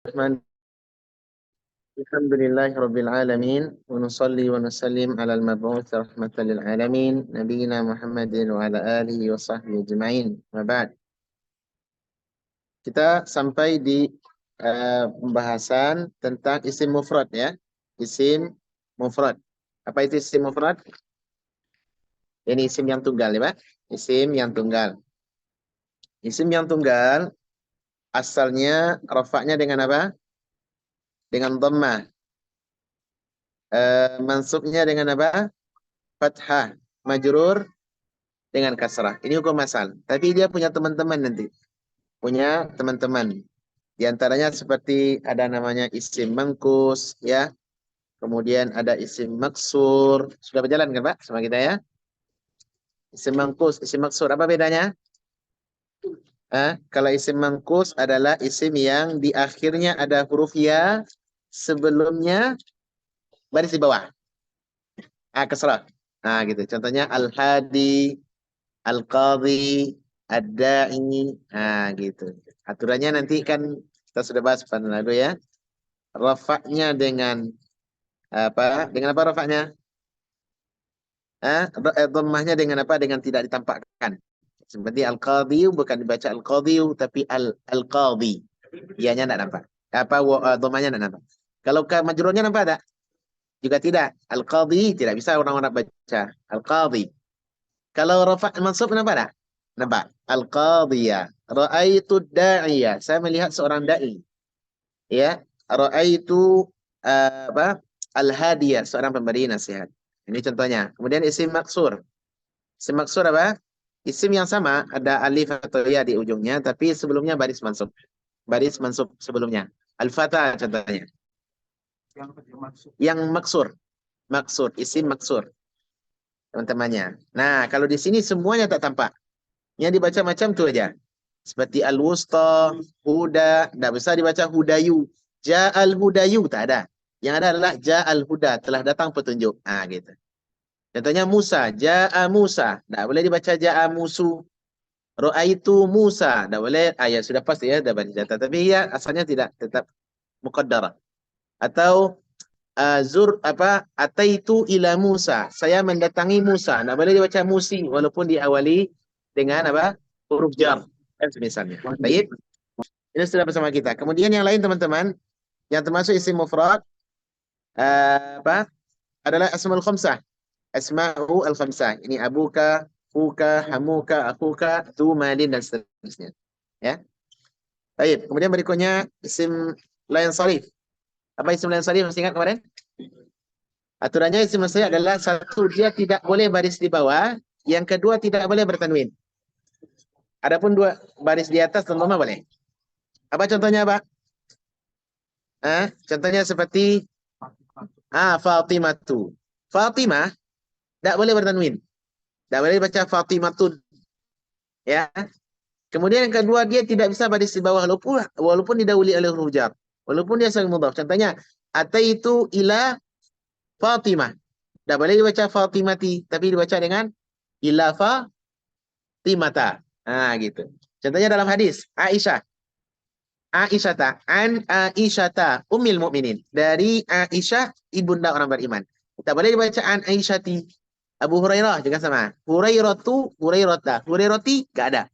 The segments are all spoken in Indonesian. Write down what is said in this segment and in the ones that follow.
Alhamdulillahi Rabbil Alamin wa nusalli wa nusallim ala al-mab'uts rahmatan lil alamin nabiyina Muhammadin wa ala alihi wa sahbihi ajma'in. Wa ba'd. Kita sampai di pembahasan tentang isim mufrad ya. Isim mufrad. Apa itu isim mufrad? Ini isim yang tunggal ya, Pak. Isim yang tunggal. Isim yang tunggal asalnya rafa'nya dengan apa? Dengan dhammah. Mansubnya dengan apa? Fathah. Majrur dengan kasrah. Ini hukum asal. Tapi dia punya teman-teman nanti. Punya teman-teman. Di antaranya seperti ada namanya isim mangkus, ya. Kemudian ada isim maksur. Sudah berjalan kan Pak sama kita ya? Isim mangkus, isim maksur. Apa bedanya? Kalau isim mangkus adalah isim yang di akhirnya ada huruf ya, sebelumnya baris di bawah. Kasrah. Gitu. Contohnya al-hadi, al-qadhi, ad-da'i. Gitu. Aturannya nanti kan kita sudah bahas pada lalu ya. Rafa'nya dengan apa? Dengan apa rafa'nya? Dhammahnya dengan apa? Dengan tidak ditampakkan. Seperti al-qadhi bukan dibaca al-qadhi tapi al-qadhi. Ianya enggak nampak. Dhammahnya enggak nampak. Kalau majrurnya nampak tak? Juga tidak. Al-qadhi tidak bisa orang-orang baca. Al-qadhi. Kalau rafa' mansub nampak tak? Nampak. Al-qadhiyah. Ra'aitu da'iyah. Saya melihat seorang da'i. Ya. Ra'aitu apa? Al-hadiyah, seorang pemberi nasihat. Ini contohnya. Kemudian isim maksur. Isim maksur apa? Isim yang sama, ada alif atau ya di ujungnya, tapi sebelumnya baris mansub. Baris mansub sebelumnya. Al-Fatah contohnya. Yang maksur. Maksur, isim maksur. Teman-temannya. Nah, kalau di sini semuanya tak tampak. Yang dibaca macam tu aja. Seperti al-wusta, huda, tidak bisa dibaca hudayu. Ja'al hudayu, tak ada. Yang ada adalah ja'al huda, telah datang petunjuk. Gitu. Contohnya Musa, ja'a Musa. Tak boleh dibaca ja'a musu. Ra'aitu Musa. Tak boleh, ya sudah pasti ya, dah baca data. Tapi ya asalnya tidak, tetap muqaddarah. Atau ataitu ila Musa. Saya mendatangi Musa. Tak boleh dibaca musi, walaupun diawali dengan apa? Huruf jar. Misalnya. Baik. Ini sudah bersama kita. Kemudian yang lain teman-teman, yang termasuk isim mufrad, adalah asmaul khamsah. Asma'u al-khamsah. Ini abuka, fuka, hamuka, akuka, tu malin dan seterusnya. Ya. Baik. Kemudian berikutnya isim lain sarif. Apa isim lain sarif? Masih ingat kemarin? Aturannya isim lain sarif adalah satu, dia tidak boleh baris di bawah, yang kedua tidak boleh bertanwin. Adapun dua baris di atas tentunya boleh. Apa contohnya, Pak? Contohnya seperti Fatimatu. Fatimah tidak boleh bertanwin. Tidak boleh baca Fatimatun. Ya. Kemudian yang kedua, dia tidak bisa baris di bawah walaupun didahului oleh huruf jar. Walaupun dia sering mudhaf. Contohnya, ataitu ila Fatimah. Tidak boleh dibaca Fatimati, tapi dibaca dengan ila Fatimata. Gitu. Contohnya dalam hadis, Aisyah. Aisyata, an Aisyata, ummil mukminin. Dari Aisyah, ibunda orang beriman. Tak boleh dibaca an Aisyati. Abu Hurairah juga sama. Hurairatu, Hurairata. Hurairati, gak ada.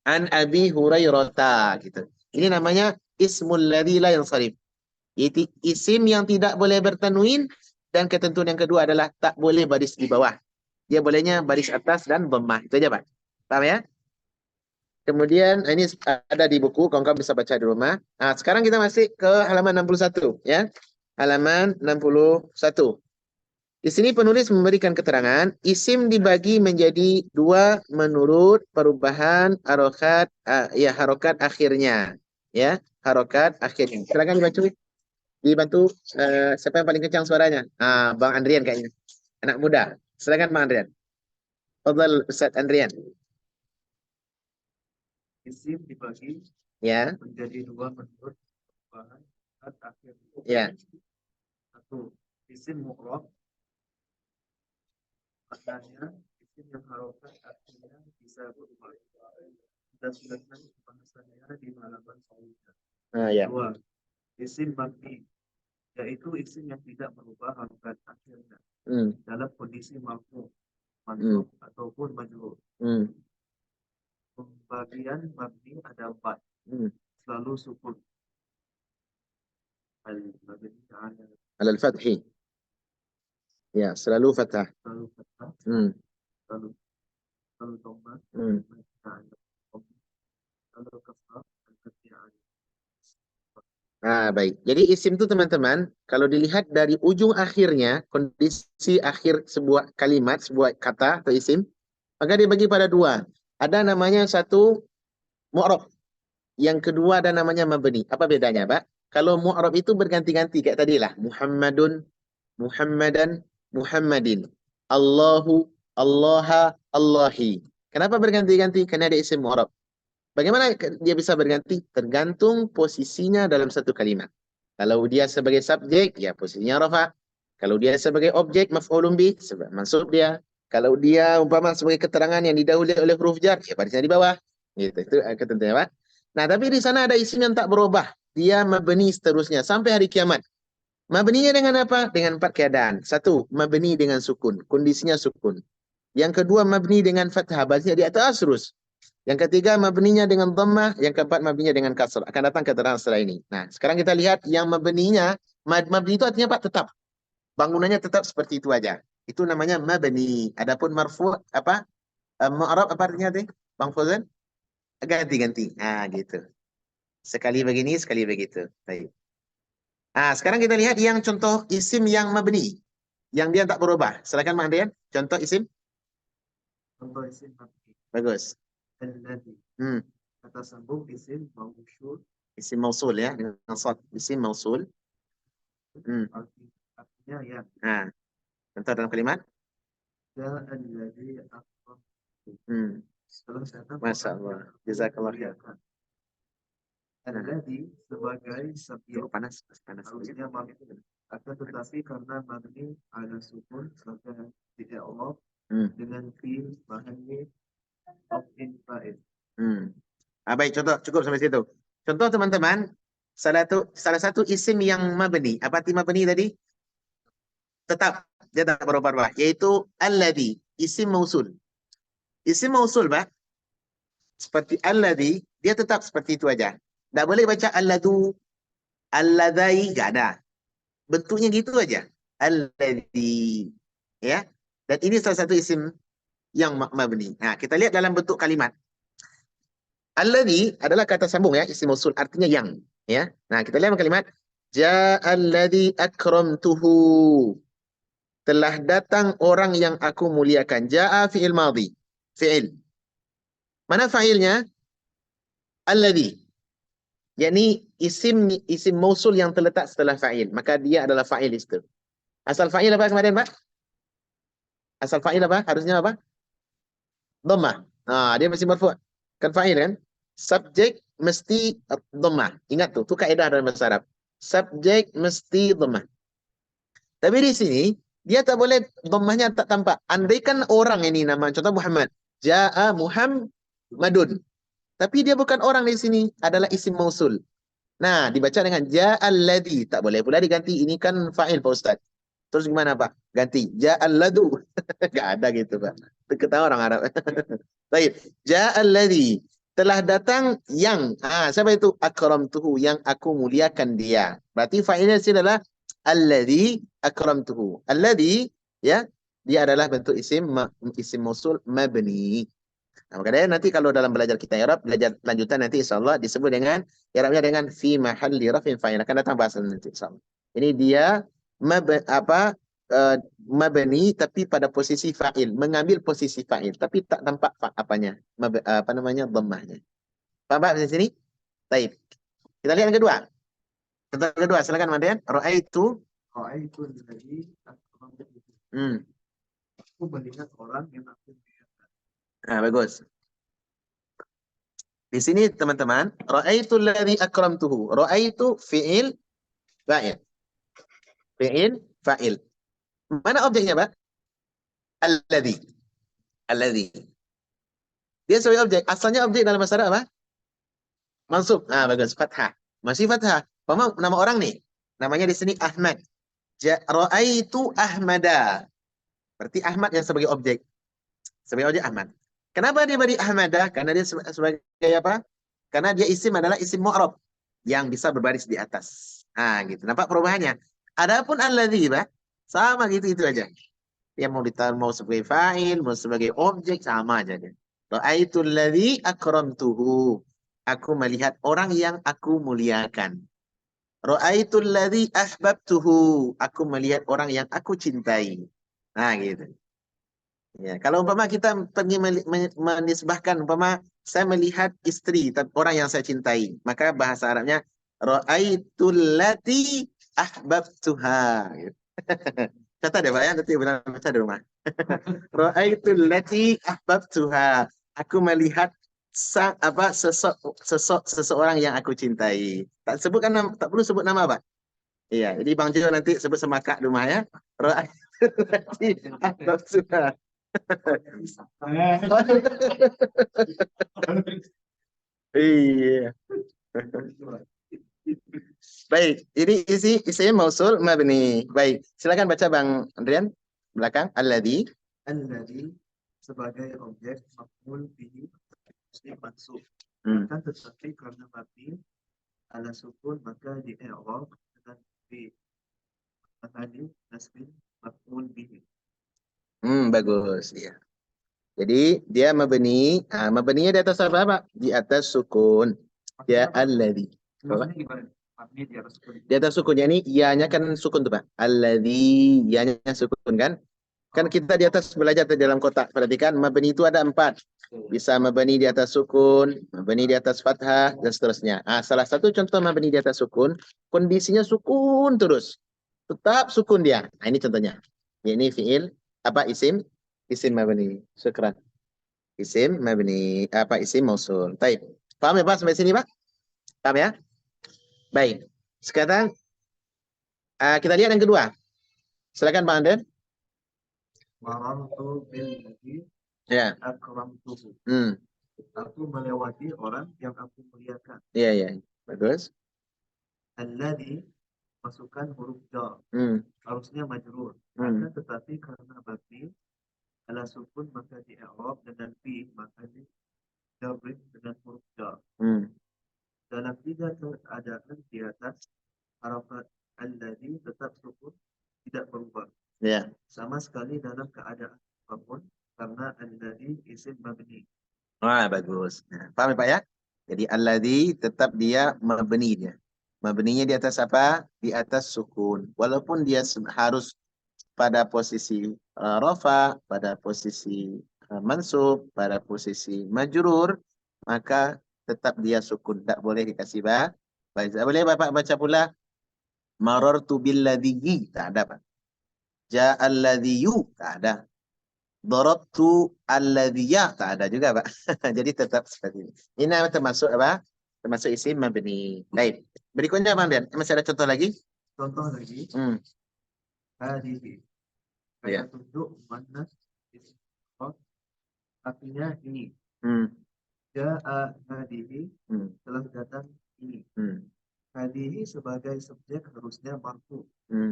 An Abi Hurairata. Gitu. Ini namanya ismul ladzi la yansharif. Yaitu isim yang tidak boleh bertanwin, dan ketentuan yang kedua adalah tak boleh baris di bawah. Dia bolehnya baris atas dan dhammah. Itu aja, Pak. Paham ya? Kemudian ini ada di buku, kawan-kawan bisa baca di rumah. Sekarang kita masih ke halaman 61 ya. Halaman 61. Di sini penulis memberikan keterangan isim dibagi menjadi dua menurut perubahan harokat akhirnya. Ya, harokat akhirnya. Silakan dibantu siapa yang paling kencang suaranya? Bang Andrian kayaknya. Anak muda. Silakan Bang Andrian. Fadhal Ustaz Andrian. Isim dibagi Ya. menjadi dua menurut perubahan akhir. Ya. Satu, isim mu'rab. Maknanya isim yang harokat akhirnya bisa berubah. Kita sudah pembahasannya di halaman selanjutnya. Ya. Dua, isim mabni, yaitu isim yang tidak berubah harokat akhirnya Hmm. dalam kondisi marfu, Hmm. mansub ataupun majrur. Hmm. Pembagian mabni ada 4, Hmm. selalu sukun. Al-mabni ala Alal fathi. Ya, selalu fathah. selalu fathah, Hmm. selalu dhamma, Hmm. selalu kasrah, al-fathah ala. Ah, baik. Jadi isim itu teman-teman, kalau dilihat dari ujung akhirnya, kondisi akhir sebuah kalimat, sebuah kata atau isim, maka dibagi pada dua. Ada namanya satu mu'rab, yang kedua ada namanya mabni. Apa bedanya, Pak? Kalau mu'rab itu berganti-ganti kayak tadi lah. Muhammadun, Muhammadan, Muhammadin. Allahu, Allaha, Allahi. Kenapa berganti-ganti? Karena ada isim mu'rab. Bagaimana dia bisa berganti? Tergantung posisinya dalam satu kalimat. Kalau dia sebagai subjek, ya posisinya rafa. Kalau dia sebagai objek, maf'ulun bih, mansub dia. Kalau dia umpama sebagai keterangan yang didahului oleh huruf jar, ya barisnya di bawah. Gitu. Itu ketentuannya, Pak. Nah, tapi di sana ada isim yang tak berubah. Dia mabni seterusnya sampai hari kiamat. Mabninya dengan apa? Dengan 4 keadaan. Satu, mabni dengan sukun. Kondisinya sukun. Yang kedua, mabni dengan fathah. Barisnya di atas terus. Yang ketiga, mabninya dengan dhammah. Yang keempat, mabninya dengan kasr. Akan datang keterangan setelah ini. Nah, sekarang kita lihat yang mabninya. Mabni itu artinya Pak tetap. Bangunannya tetap seperti itu aja. Itu namanya mabni. Adapun marfu apa? Mu'rab apa artinya tadi? Bang Fauzan? Ganti-ganti. Nah, gitu. Sekali begini, sekali begitu. Baik. Nah, sekarang kita lihat yang contoh isim yang mabni. Yang dia tak berubah. Silakan Mak Andrian. Contoh isim. Contoh isim mabni, Bagus. alladhi, Hmm. kata sambung isim mausul, Isim mausul ya. Dengan shad. Isim mausul. Hmm. artinya yang Nah, contoh dalam kalimat. alladhi akram. Hmm. Setelah kata Masya orang Allah. yang aku Jazakallah khair. muliakan. Nah, Alladhi sebagai subjek cukup panas. Panas. harusnya mabni, akan tetapi karena mabni ala sukun maka tidak Allah Hmm. dengan fi'il mahalli of in fa'il. Hmm. Baik, contoh cukup sampai situ. Contoh teman-teman, salah satu isim yang mabni. Apa arti mabni tadi? Tetap dia tak berubah-ubah, yaitu alladhi, isim mausul. Isim mausul, Pak, seperti alladhi, dia tetap seperti itu aja. Tak boleh baca alladu, alladai, enggak ada. Bentuknya gitu aja. Alladhi. Ya. Dan ini salah satu isim yang mabni. Nah, kita lihat dalam bentuk kalimat. Alladhi adalah kata sambung ya, isim mausul artinya yang, ya. Nah, kita lihat kalimat ja'alladhi akramtuhu. Telah datang orang yang aku muliakan. Ja'a fi'il madhi. Fi'il. Mana fa'ilnya? Alladhi. Yani isim mausul yang terletak setelah fa'il. Maka dia adalah fa'il itu. Asal fa'il apa kemarin, Pak? Asal fa'il apa? Harusnya apa? Dhammah. Nah, dia masih marfu'. Kan fa'il kan? Subjek mesti dhammah. Ingat tuh, itu kaidah dalam bahasa Arab. Subjek mesti dhammah. Tapi di sini dia tak boleh dhammahnya tak tampak. Andaikan orang ini nama contoh Muhammad. Ja'a Muhammadun. Tapi dia bukan orang di sini, adalah isim mausul. Nah, dibaca dengan ja'alladzi. Tak boleh pula diganti. Ini kan fa'il, Pak Ustaz. Terus gimana, Pak? Ganti. Ja'alladu. Gak ada gitu, Pak. Itu ketawa orang Arab. Baik. Ja'alladzi. Telah datang yang. Siapa itu? Akramtuhu. Yang aku muliakan dia. Berarti fa'ilnya di sini adalah alladzi akramtuhu. Alladzi, ya, dia adalah bentuk isim mausul mabni. Nah, makanya nanti kalau dalam belajar kita Arab, belajar lanjutan nanti insyaallah disebut dengan Arabnya dengan fi mahalli rafin fa'il. Akan datang bahasan nanti insyaallah. Ini dia mabni tapi pada posisi fa'il, mengambil posisi fa'il tapi tak tampak apanya, apa namanya dhammahnya. Paham Pak di sini? Baik. Kita lihat yang kedua. Contoh kedua, silakan Madian. Ra'aitu alladhi akramtuhu. hmm. Aku melihat orang yang aku muliakan. Bagus. Di sini teman-teman, ra'aitu alladhi akramtuhu. Ra'aitu fi'il fa'il. Fi'il fa'il. Mana objeknya, Pak? Alladhi. Alladhi. Dia sebagai objek. Asalnya objek dalam bahasa Arab apa? Mansub. Bagus. Fathah. Masih fathah. Umpama nama orang nih, namanya di sini Ahmad. Ra'aitu Ahmada. Berarti Ahmad yang sebagai objek. Sebagai objek Ahmad. Kenapa dia beri Ahmada? Karena dia sebagai apa? Karena dia isim adalah isim mu'rab yang bisa berbaris di atas. Nah, gitu. Nampak perubahannya? Adapun alladzi, Pak, sama gitu-itu aja. Dia mau ditaruh mau sebagai fa'il, mau sebagai objek, sama aja dia. Ra'aitul ladzi akramtuhu. Aku melihat orang yang aku muliakan. Ra'aitul ladzi ahbabtuhu. Aku melihat orang yang aku cintai. Nah, gitu. Ya, kalau umpama kita pergi menisbahkan umpama saya melihat istri orang yang saya cintai, maka bahasa Arabnya ra'aitul lati ahbabtuha. Gitu. Catat deh Pak ya, nanti benar baca di rumah. Ra'aitul lati ahbabtuha. Aku melihat seseorang yang aku cintai. Tak sebutkan nama, tak perlu sebut nama Pak. Iya, jadi Bang Jo nanti sebut sama Kak di rumah ya. Ra'aitul lati ahbabtuha. Iya. Baik, ini isinya mausul mabni. Baik, silakan baca Bang Andrian belakang alladzi. Alladzi sebagai objek maf'ul bihi mesti mansub. Hmm. Akan tetapi karena mabni ala sukun maka di i'rab dengan fi mahali nasbin maf'ul bihi. Bagus, iya. Jadi dia mabni, mabninya di atas apa, Pak? Di atas sukun. Ya alladzi. Maksudnya gimana? Mabni di atas sukun. Di atas sukun, ini ianya kan sukun tuh, Pak. Alladzi, ianya sukun kan? Kan kita di atas belajar di dalam kotak. Perhatikan, mabni itu ada 4. Bisa mabni di atas sukun, mabni di atas fathah, dan seterusnya. Salah satu contoh mabni di atas sukun, kondisinya sukun terus. Tetap sukun dia. Nah, ini contohnya. Ini fi'il, apa isim? Isim mabni. Syukran. Isim mabni. Apa isim mausul. Baik. Paham ya Pak sampai sini Pak? Paham ya? Baik. Sekarang kita lihat yang kedua. Silakan Pak Anden. Marartu bil ladzi Ya. akramtuhu. Hmm. Aku melewati orang yang aku muliakan. Iya, iya. Bagus. Alladzi masukkan huruf jar. Harusnya majrur. Akan tetapi karena mabni ala sukun maka di i'rab dengan fi maka di jabrin dengan huruf jar. Dalam 3 keadaan di atas harakat alladzi tetap sukun tidak berubah. Ya. Sama sekali dalam keadaan apapun karena alladzi isim mabni. Bagus. Nah, paham ya Pak ya? Jadi alladzi tetap dia mabni dia. Mabninya di atas apa? Di atas sukun. Walaupun dia harus pada posisi rafa, pada posisi mansub, pada posisi majrur, maka tetap dia sukun. Tak boleh dikasih ba. Baik, tak boleh Bapak baca pula marartu billadzi. Tak ada Pak. Ja'al ladziyu. Tak ada. Darabtu alladhiya. Tak ada juga, Pak. Jadi tetap seperti ini. Ini termasuk apa? Termasuk isim mabni. Baik. Berikutnya, Bang Dian. Masih ada contoh lagi? Contoh lagi. Hadihi. Ya. Kayak tunjuk mana artinya ini. Ja'a hadihi telah datang ini. Hadihi sebagai subjek harusnya marfu.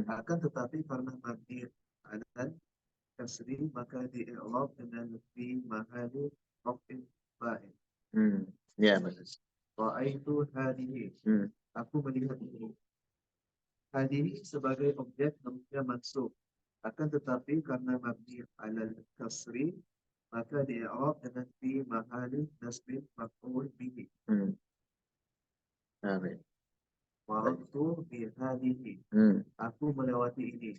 Akan tetapi karena mabni dan kasri maka di i'rab dengan fi mahali raf'in fa'il. Ya, bagus. Ra'aitu hadihi. Aku melihat ini. Hadihi sebagai objek harusnya mansub. Akan tetapi karena mabni ala kasri maka di i'rab dengan fi mahali nasbin maf'ul bihi. Amin. Marartu bi hadihi. Aku melewati ini.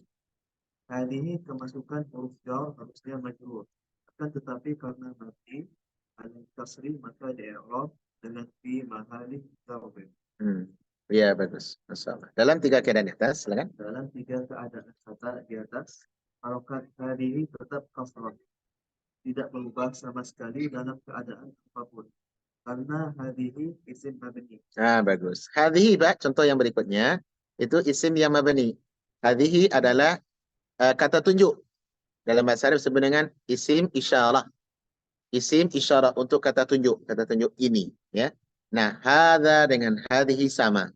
Hadihi kemasukan huruf jar harusnya majrur. Akan tetapi karena mabni ala kasri maka di i'rab dengan fi mahali dzarf. Ya, bagus. Masalah. Dalam 3 keadaan di atas, silakan. Dalam 3 keadaan kata di atas, harokat hadihi tetap kasrah. Tidak berubah sama sekali dalam keadaan apapun. Karena hadihi isim mabni. Bagus. Hadihi, Pak, contoh yang berikutnya, itu isim yang mabni. Hadihi adalah kata tunjuk. Dalam bahasa Arab disebut dengan isim isyarah. Isim isyarah untuk kata tunjuk ini. Ya. Nah, hadza dengan hadihi sama.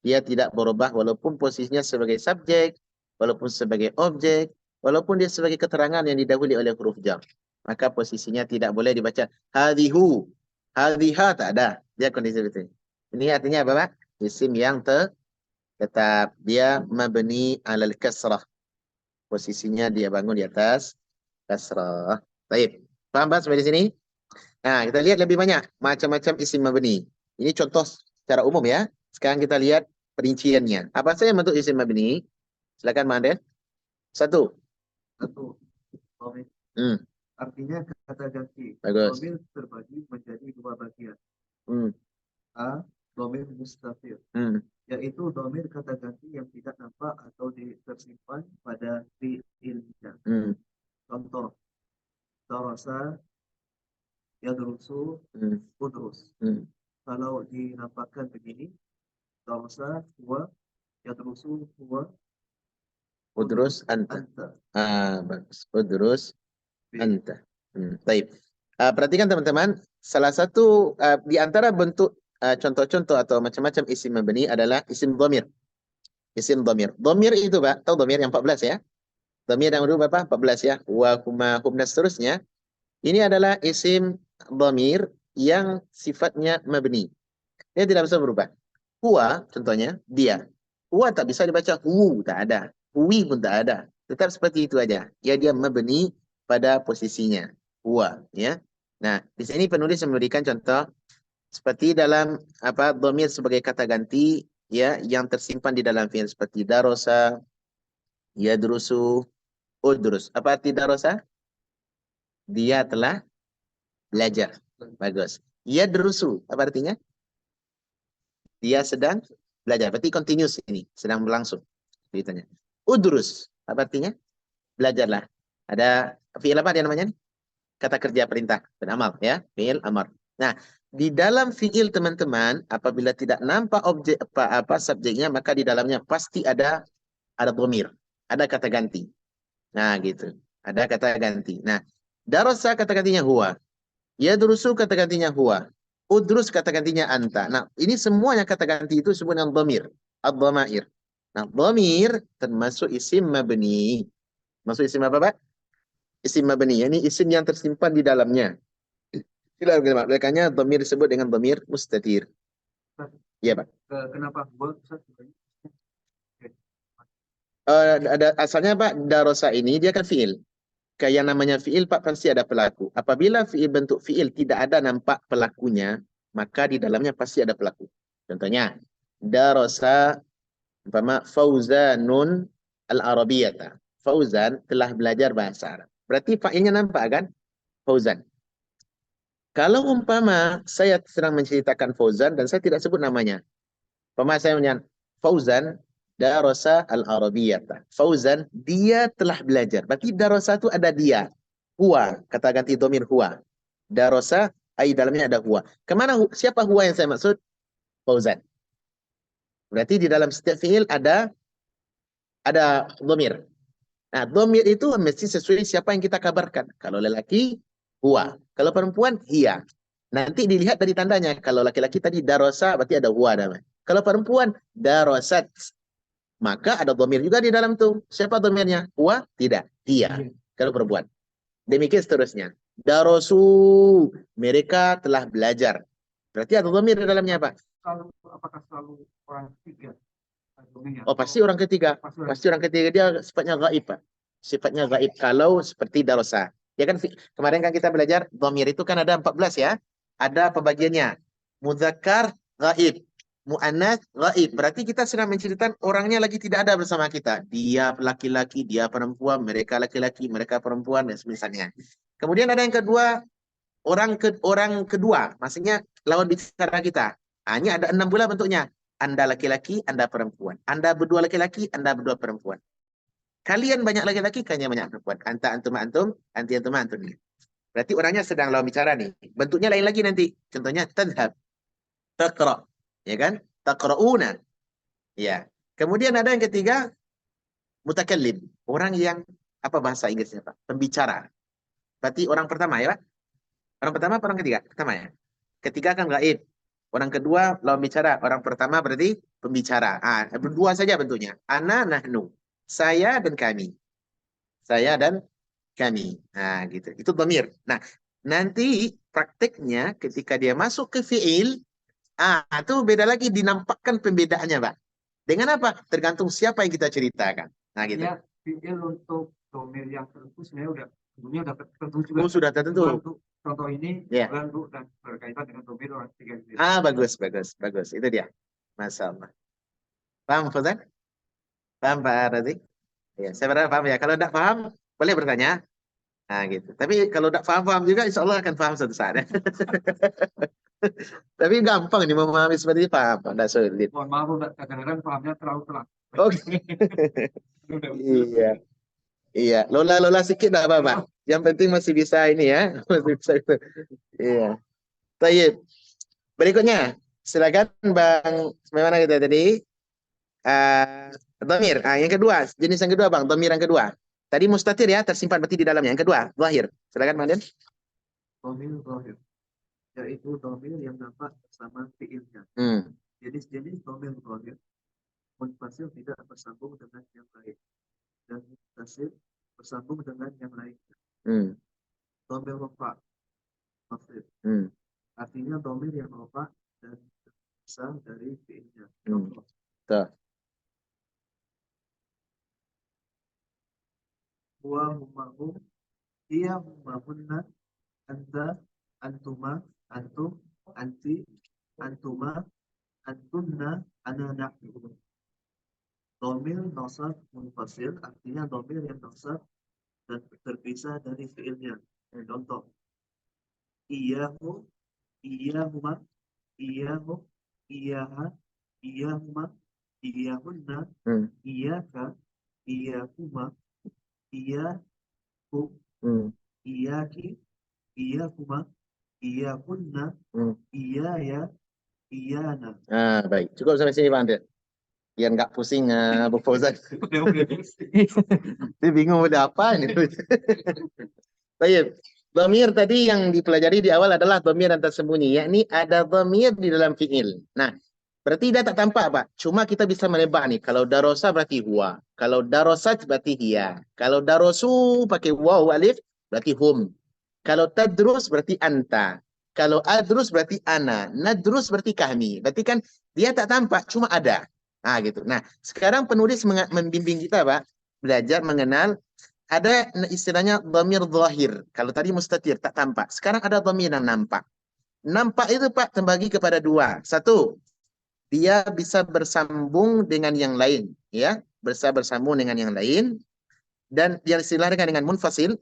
Dia tidak berubah walaupun posisinya sebagai subjek, walaupun sebagai objek, walaupun dia sebagai keterangan yang didahului oleh huruf jar. Maka posisinya tidak boleh dibaca hadhihu, hadhiha, tak ada. Dia kondisi itu. Ini artinya apa, Pak? Isim yang tetap. Dia mabni alal kasrah. Posisinya dia bangun di atas kasrah. Baik. Paham, Pak, sampai di sini? Nah, kita lihat lebih banyak macam-macam isim mabni. Ini contoh secara umum ya. Sekarang kita lihat perinciannya. Apa saja bentuk isim mabni? Silakan, Mandel. Satu. Satu, domir. Hmm, Artinya kata ganti. bagus. Domir terbagi menjadi dua bagian. Hmm, A, domir mustafir, yaitu domir kata ganti yang tidak nampak atau tersimpan pada fiilnya. Contoh, darasa, yadrusu, udrus. Kalau dinampakkan begini, darasa, huwa, yadrusu, huwa, udrus anta. Bagus. Udrus anta. Baik. Perhatikan teman-teman, salah satu di antara bentuk contoh-contoh atau macam-macam isim mabni adalah isim dhamir. Isim dhamir. Dhamir itu, Pak, tahu dhamir yang 14 ya? Dhamir yang dulu Bapak 14 ya. Wa, huma, hum, dan seterusnya. Ini adalah isim dhamir yang sifatnya mabni. Dia tidak bisa berubah. Huwa, contohnya, dia. Huwa tak bisa dibaca hu, tak ada. Huwi pun tak ada. Tetap seperti itu aja. Ya, dia mabni pada posisinya. Huwa, ya. Nah, di sini penulis memberikan contoh seperti dalam apa dhamir sebagai kata ganti ya yang tersimpan di dalam fi'il seperti darosa, yadrusu, udrus. Apa arti darosa? Dia telah belajar. Bagus. Yadrusu, apa artinya? Dia sedang belajar. Berarti continuous ini, sedang berlangsung. Ceritanya. Udrus, apa artinya? Belajarlah. Ada fi'il apa dia namanya? Kata kerja perintah dan amal ya, fi'il amar. Nah, di dalam fi'il teman-teman apabila tidak nampak objek apa subjeknya maka di dalamnya pasti ada dhamir, ada kata ganti. Nah, gitu. Ada kata ganti. Nah, darasa kata gantinya huwa. Yadrusu kata gantinya huwa. Udrus kata gantinya anta. Nah, ini semuanya kata ganti itu disebut dengan dhamir, ad-dhamair. Nah, dhamir termasuk isim mabni. Masuk isim apa, Pak? Isim mabni, ini isim yang tersimpan di dalamnya. Tidak, makanya dhamir disebut dengan dhamir mustatir. Iya, Pak. Kenapa huwa? Ada asalnya, Pak, darosa ini dia kan fiil. Kayak yang namanya fiil, Pak, pasti ada pelaku. Apabila fiil bentuk fiil tidak ada nampak pelakunya, maka di dalamnya pasti ada pelaku. Contohnya, darosa umpama Fauzanun al-Arabiyata. Fauzan telah belajar bahasa Arab. Berarti fa'ilnya nampak kan? Fauzan. Kalau umpama saya sedang menceritakan Fauzan dan saya tidak sebut namanya. Umpama saya menyatakan Fauzan darasa al-Arabiyata. Fauzan dia telah belajar. Berarti darasa itu ada dia. Huwa, kata ganti domir huwa. Darasa ai dalamnya ada huwa. Kemana siapa huwa yang saya maksud? Fauzan. Berarti di dalam setiap fiil ada domir. Nah, domir itu mesti sesuai siapa yang kita kabarkan. Kalau lelaki, huwa. Kalau perempuan, hiya. Nanti dilihat dari tandanya. Kalau laki-laki tadi darosa, berarti ada huwa namanya. Kalau perempuan, darosat. Maka ada domir juga di dalam tuh. Siapa domirnya? Huwa? Tidak. Hiya. Kalau perempuan. Demikian seterusnya. Darosu. Mereka telah belajar. Berarti ada domir di dalamnya, Pak. Apakah selalu orang ketiga? Oh, pasti orang ketiga. Pasti orang ketiga. Dia sifatnya gaib, Pak. Sifatnya gaib kalau seperti darosa. Ya kan kemarin kan kita belajar dhamir itu kan ada 14 ya. Ada pembagiannya. Mudzakkar gaib, muannats gaib. Berarti kita sedang menceritakan orangnya lagi tidak ada bersama kita. Dia laki-laki, dia perempuan, mereka laki-laki, mereka perempuan dan semisalnya. Kemudian ada yang kedua, orang kedua, maksudnya lawan bicara kita. Hanya ada 6 pula bentuknya. Anda laki-laki, Anda perempuan. Anda berdua laki-laki, Anda berdua perempuan. Kalian banyak laki-laki, kalian banyak perempuan. Anta antum antum, anti antum antum. Berarti orangnya sedang lawan bicara nih. Bentuknya lain lagi nanti. Contohnya tadhab, taqra, ya kan? Taqrauna. Ya. Kemudian ada yang ketiga, mutakallim. Orang yang apa bahasa Inggrisnya, Pak? Pembicara. Berarti orang pertama ya, Pak? Orang pertama apa orang ketiga? Pertama ya. Ketiga kan gaib. Orang kedua lawan bicara. Orang pertama berarti pembicara. Berdua saja bentuknya. Ana, nahnu. Saya dan kami. Saya dan kami. Nah, gitu. Itu dhamir. Nah, nanti prakteknya ketika dia masuk ke fiil, itu beda lagi, dinampakkan pembedaannya, Pak. Dengan apa? Tergantung siapa yang kita ceritakan. Nah, gitu. Ya, fiil untuk domir yang tertentu sebenarnya udah tertentu juga. Oh, sudah tertentu. Untuk contoh ini, ya. dan berkaitan dengan domir orang tiga. Bagus, bagus, bagus. Itu dia. Masya Allah. Paham, Fauzan? Paham, Pak Razik? Ya, saya berharap paham ya. Kalau tidak paham, boleh bertanya. Nah, gitu. Tapi kalau tidak paham-paham juga, insya Allah akan paham suatu saat. Tapi gampang nih memahami seperti ini, paham. Tidak sulit. Mohon maaf, kadang-kadang pahamnya terlalu telat. Oke. Iya. Iya. Lola sedikit tidak apa-apa. Yang penting masih bisa ini ya. Masih bisa itu. Iya. Baik. Berikutnya. Silakan Bang. Bagaimana kita tadi? Dhamir. Yang kedua. Jenis yang kedua, Bang. Dhamir yang kedua. Tadi mustatir ya, tersimpan berarti di dalamnya. Yang kedua, zahir. Silakan, Bang Den. Dhamir zahir, yaitu dhamir yang dapat bersama fiilnya. Jenis-jenis dhamir zahir, munfasil tidak bersambung dengan yang lain, dan muttasil bersambung dengan yang lainnya. Dhamir rafa, mafid. Artinya dhamir yang rafa dan bisa dari fiilnya. Contoh. Huwa humahum, hiya humahunna, anta, antuma, antum, anti, antuma, antunna, ana, nahnu. Dhamir nasab munfasil artinya dhamir yang nasab dan terpisah dari fiilnya. Contoh. Iyahu, iyahuma, iyahu, iyaha, iyahuma, iyahunna, iyaka, iyakuma, iyahu, iyaki, iyakuma, iyakunna, iyaya, iyana. Baik. Cukup sampai sini, Bang Den. Biar nggak pusing Bu Fauzan. Saya bingung udah apa ini. Baik. Dhamir tadi yang dipelajari di awal adalah dhamir yang tersembunyi, yakni ada dhamir di dalam fiil. Nah, berarti dia tak tampak, Pak. Cuma kita bisa menebak nih. Kalau darosa berarti huwa. Kalau darosat berarti hiya. Kalau darosu pakai waw alif berarti hum. Kalau tadrus berarti anta. Kalau adrus berarti ana. Nadrus berarti kami. Berarti kan dia tak tampak, cuma ada. Gitu. Nah, sekarang penulis membimbing kita, Pak, belajar mengenal ada istilahnya dhamir zahir. Kalau tadi mustatir, tak tampak. Sekarang ada dhamir yang nampak. Nampak itu, Pak, terbagi kepada dua. Satu, dia bisa bersambung dengan yang lain, ya, bisa bersambung dengan yang lain, dan yang istilahkan dengan munfasil,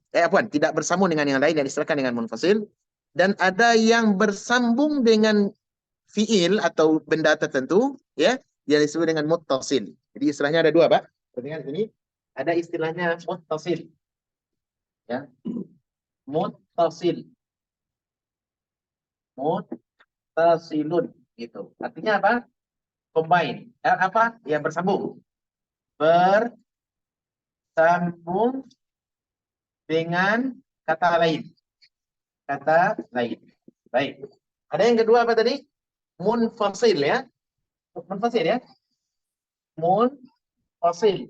tidak bersambung dengan yang lain, yang istilahkan dengan munfasil, dan ada yang bersambung dengan fiil atau benda tertentu, ya, yang disebut dengan muttasil. Jadi istilahnya ada dua, Pak. Perhatikan sini, ada istilahnya muttasil, ya, muttasil, muttasilun, gitu. Artinya apa? Combine. Apa? Ya, bersambung. Bersambung dengan kata lain. Kata lain. Baik. Ada yang kedua apa tadi? Munfasil, ya. Munfasil, ya. Munfasil.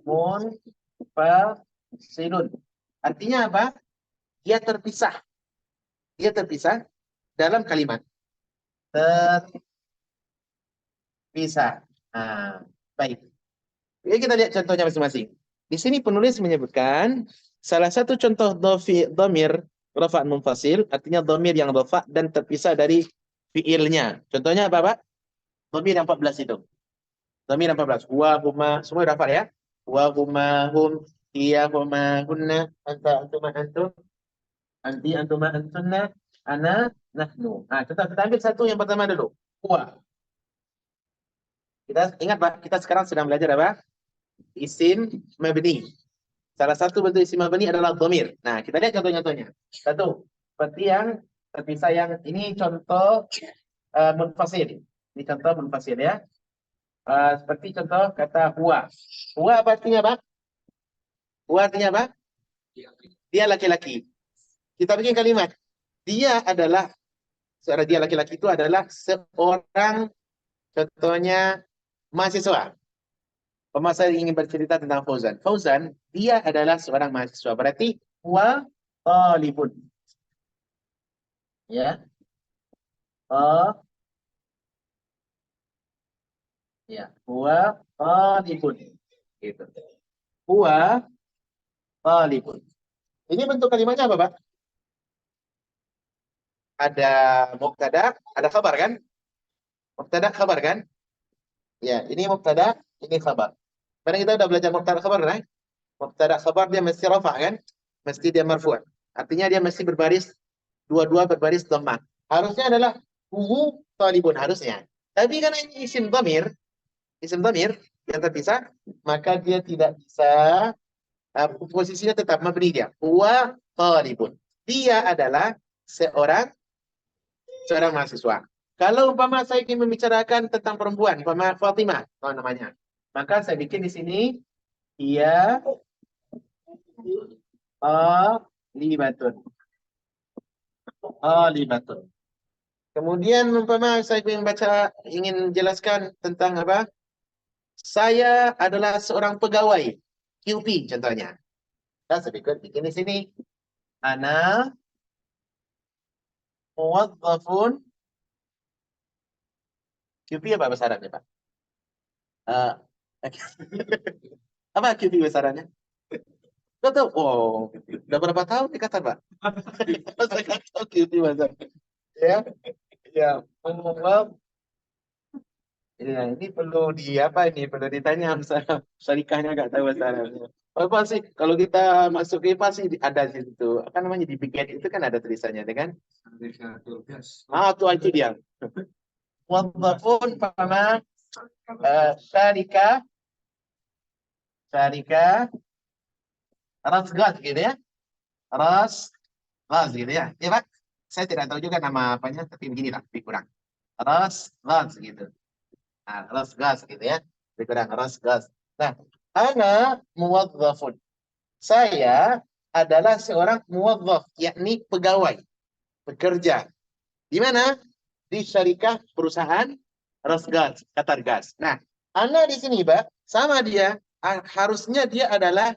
Munfasilun. Artinya apa? Dia terpisah. Dia terpisah dalam kalimat. Terpisah. Baik. Jadi kita lihat contohnya masing-masing. Di sini penulis menyebutkan salah satu contoh dhamir rafa' munfasil, artinya dhamir yang rafa' dan terpisah dari fiilnya. Contohnya apa, Pak? Dhamir yang 14 itu. Dhamir yang 14. Huwa, huma, semua rafa' ya. Huwa, huma, hum, hiya, huma, hunna, anta, antuma, antum, anti, antuma, antunna, ana, nahnu. Kita ambil satu yang pertama dulu. Huwa. Kita ingat, Pak, kita sekarang sedang belajar apa? Isim mabni. Salah satu bentuk isim mabni adalah dhamir. Nah, kita lihat contoh-contohnya. Satu, seperti yang terpisah yang ini contoh munfasil. Ini contoh munfasil, ya. Seperti contoh kata huwa. Huwa apa artinya, Pak? Huwa artinya apa? Dia laki-laki. Kita bikin kalimat. Dia adalah, dia laki-laki itu adalah seorang Contohnya mahasiswa. Saya ingin bercerita tentang Fauzan. Fauzan, dia adalah seorang mahasiswa. Berarti huwa talibun. Ya. Oh, ya. Huwa talibun. Gitu. Huwa talibun. Ini bentuk kalimatnya apa, Pak? Ada mubtada, ada khabar kan? Mubtada khabar kan? Ya, ini mubtada, ini khabar. Karena kita udah belajar mubtada khabar kan? Mubtada khabar dia mesti rafa kan? Mesti dia marfu'. Artinya dia mesti berbaris dua-dua berbaris dhammah. Harusnya adalah huwu talibun harusnya. Tapi karena ini isim dhamir yang terpisah, maka dia tidak bisa posisinya tetap mabni dia. Huwa talibun. Dia adalah seorang mahasiswa. Kalau umpama saya ingin membicarakan tentang perempuan, umpama Fatimah, namanya. Maka saya bikin di sini ia libatun. Libatun. Kemudian umpama saya ingin jelaskan tentang apa? Saya adalah seorang pegawai QP contohnya. Saya bikin di sini. Ana muwazzafun QP apa bahasa Arabnya, Pak? Eh, apa QP bahasa Arabnya? Nggak tahu. Oh, udah berapa tahun di Qatar, Pak? Saya nggak tahu QP bahasa Arabnya. Ya, ya. Maaf. Ini perlu perlu ditanya syarikahnya nggak tahu bahasa Arabnya. Apa sih kalau kita masuk ke IPA sih ada di situ. Apa namanya di Biget itu kan ada tulisannya, ya kan? Itu dia. Wadhafun fama syarika rasgat gitu ya. Rasgat gitu ya. Ya, Pak. Saya tidak tahu juga nama apanya tapi beginilah, lebih kurang. Rasgat gitu. Nah, rasgas gitu ya. Lebih kurang rasgas. Nah, ana muwadzafun. Saya adalah seorang muwadzaf, yakni pegawai, pekerja. Di mana? Di syarikah perusahaan Rasgas, Qatar Gas. Nah, ana di sini, Pak, sama dia, harusnya dia adalah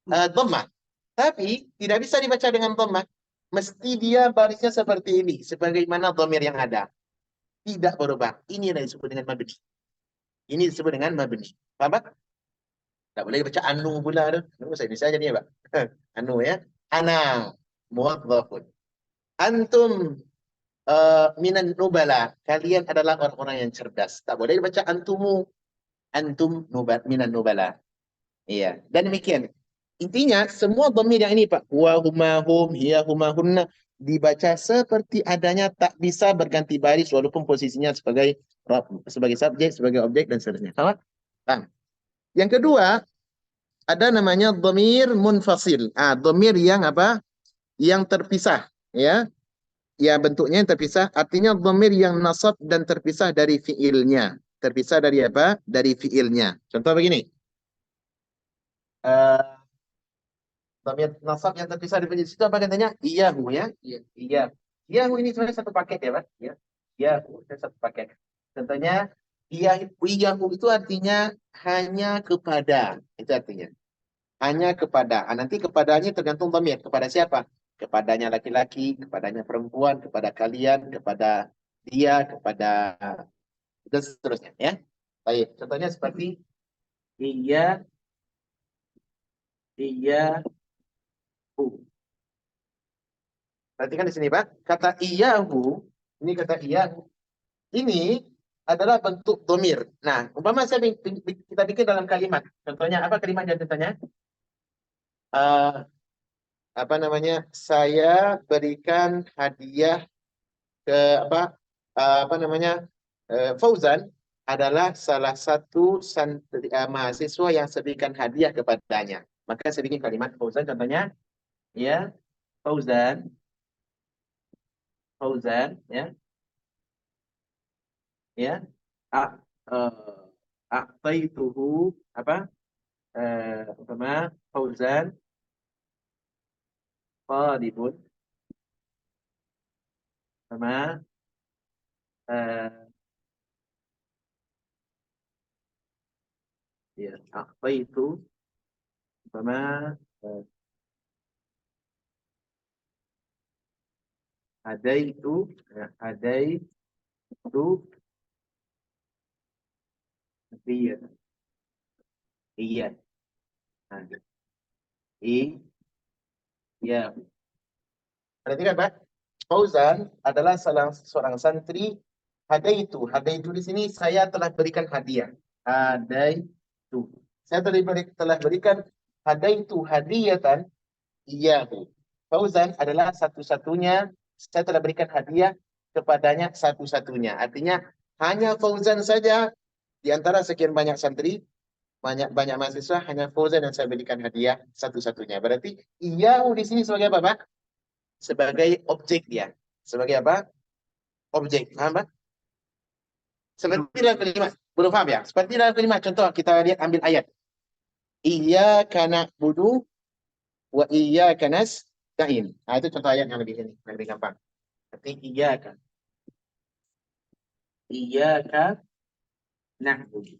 dhammah. Tapi tidak bisa dibaca dengan dhammah. Mesti dia barisnya seperti ini, sebagaimana dhamir yang ada. Tidak berubah. Ini yang disebut dengan mabni. Ini disebut dengan mabni. Paham, Pak? Tak boleh baca anu pula tu. Bahasa Indonesia jadi apa? Anu ya. Ana muwadzafun. Antum minan nubala. Kalian adalah orang-orang yang cerdas. Tak boleh baca antumu. Antum minan nubala. Iya. Dan demikian. Intinya semua dhamir yang ini, Pak. Wa huma hum hiya huma hunna dibaca seperti adanya, tak bisa berganti baris walaupun posisinya sebagai subjek, sebagai objek dan seterusnya. Paham? Paham? Yang kedua, ada namanya dhamir munfasil. Dhamir yang apa? Yang terpisah, ya. Ya, bentuknya yang terpisah, artinya dhamir yang nasab dan terpisah dari fiilnya. Terpisah dari apa? Dari fiilnya. Contoh begini. Eh dhamir nasab yang terpisah dari fiil itu apa katanya? Iyahu ya. Iya. Iyahu ini sebenarnya satu paket ya, Pak. Ya. Iyahu itu satu paket. Contohnya iyahu itu artinya hanya kepada. Itu artinya. Hanya kepada. Nanti kepadanya tergantung dhamir. Kepada siapa? Kepadanya laki-laki, kepadanya perempuan, kepada kalian, kepada dia, kepada dan seterusnya. Ya. Baik. Contohnya seperti iya, iya, hu. Perhatikan di sini, Pak. Kata iyahu, ini kata iyahu, ini adalah bentuk dhamir. Nah, umpama kita bikin dalam kalimat. Contohnya apa kalimatnya contohnya? Apa namanya? Saya berikan hadiah ke apa apa namanya Fauzan adalah salah satu mahasiswa yang saya berikan hadiah kepadanya. Maka saya bikin kalimat Fauzan contohnya ya Fauzan ya ya a a'taituhu apa apa Fauzan talibun sama Ya, apa itu? Sama ada itu, ya, ada itu iya, iya, nah, iya. Berarti kan Pak, Fauzan adalah salah seorang santri. Ada itu di sini saya telah berikan hadiah. Ada itu. Saya telah berikan ada itu hadiahkan. Iya, Bu. Fauzan adalah satu-satunya, saya telah berikan hadiah kepadanya satu-satunya. Artinya hanya Fauzan saja di antara sekian banyak santri, banyak mahasiswa, hanya Fauzan yang saya berikan hadiah satu-satunya. Berarti iya di sini sebagai apa, Pak? Sebagai objek dia. Sebagai apa? Objek. Paham, Pak? Seperti dalam kalimat. Belum paham ya? Seperti dalam kalimat. Contoh, kita lihat ambil ayat. Iyyaka na'budu wa iyyaka nasta'in. Nah, itu contoh ayat yang lebih gampang. Berarti iyyaka. Iyyaka na'budu.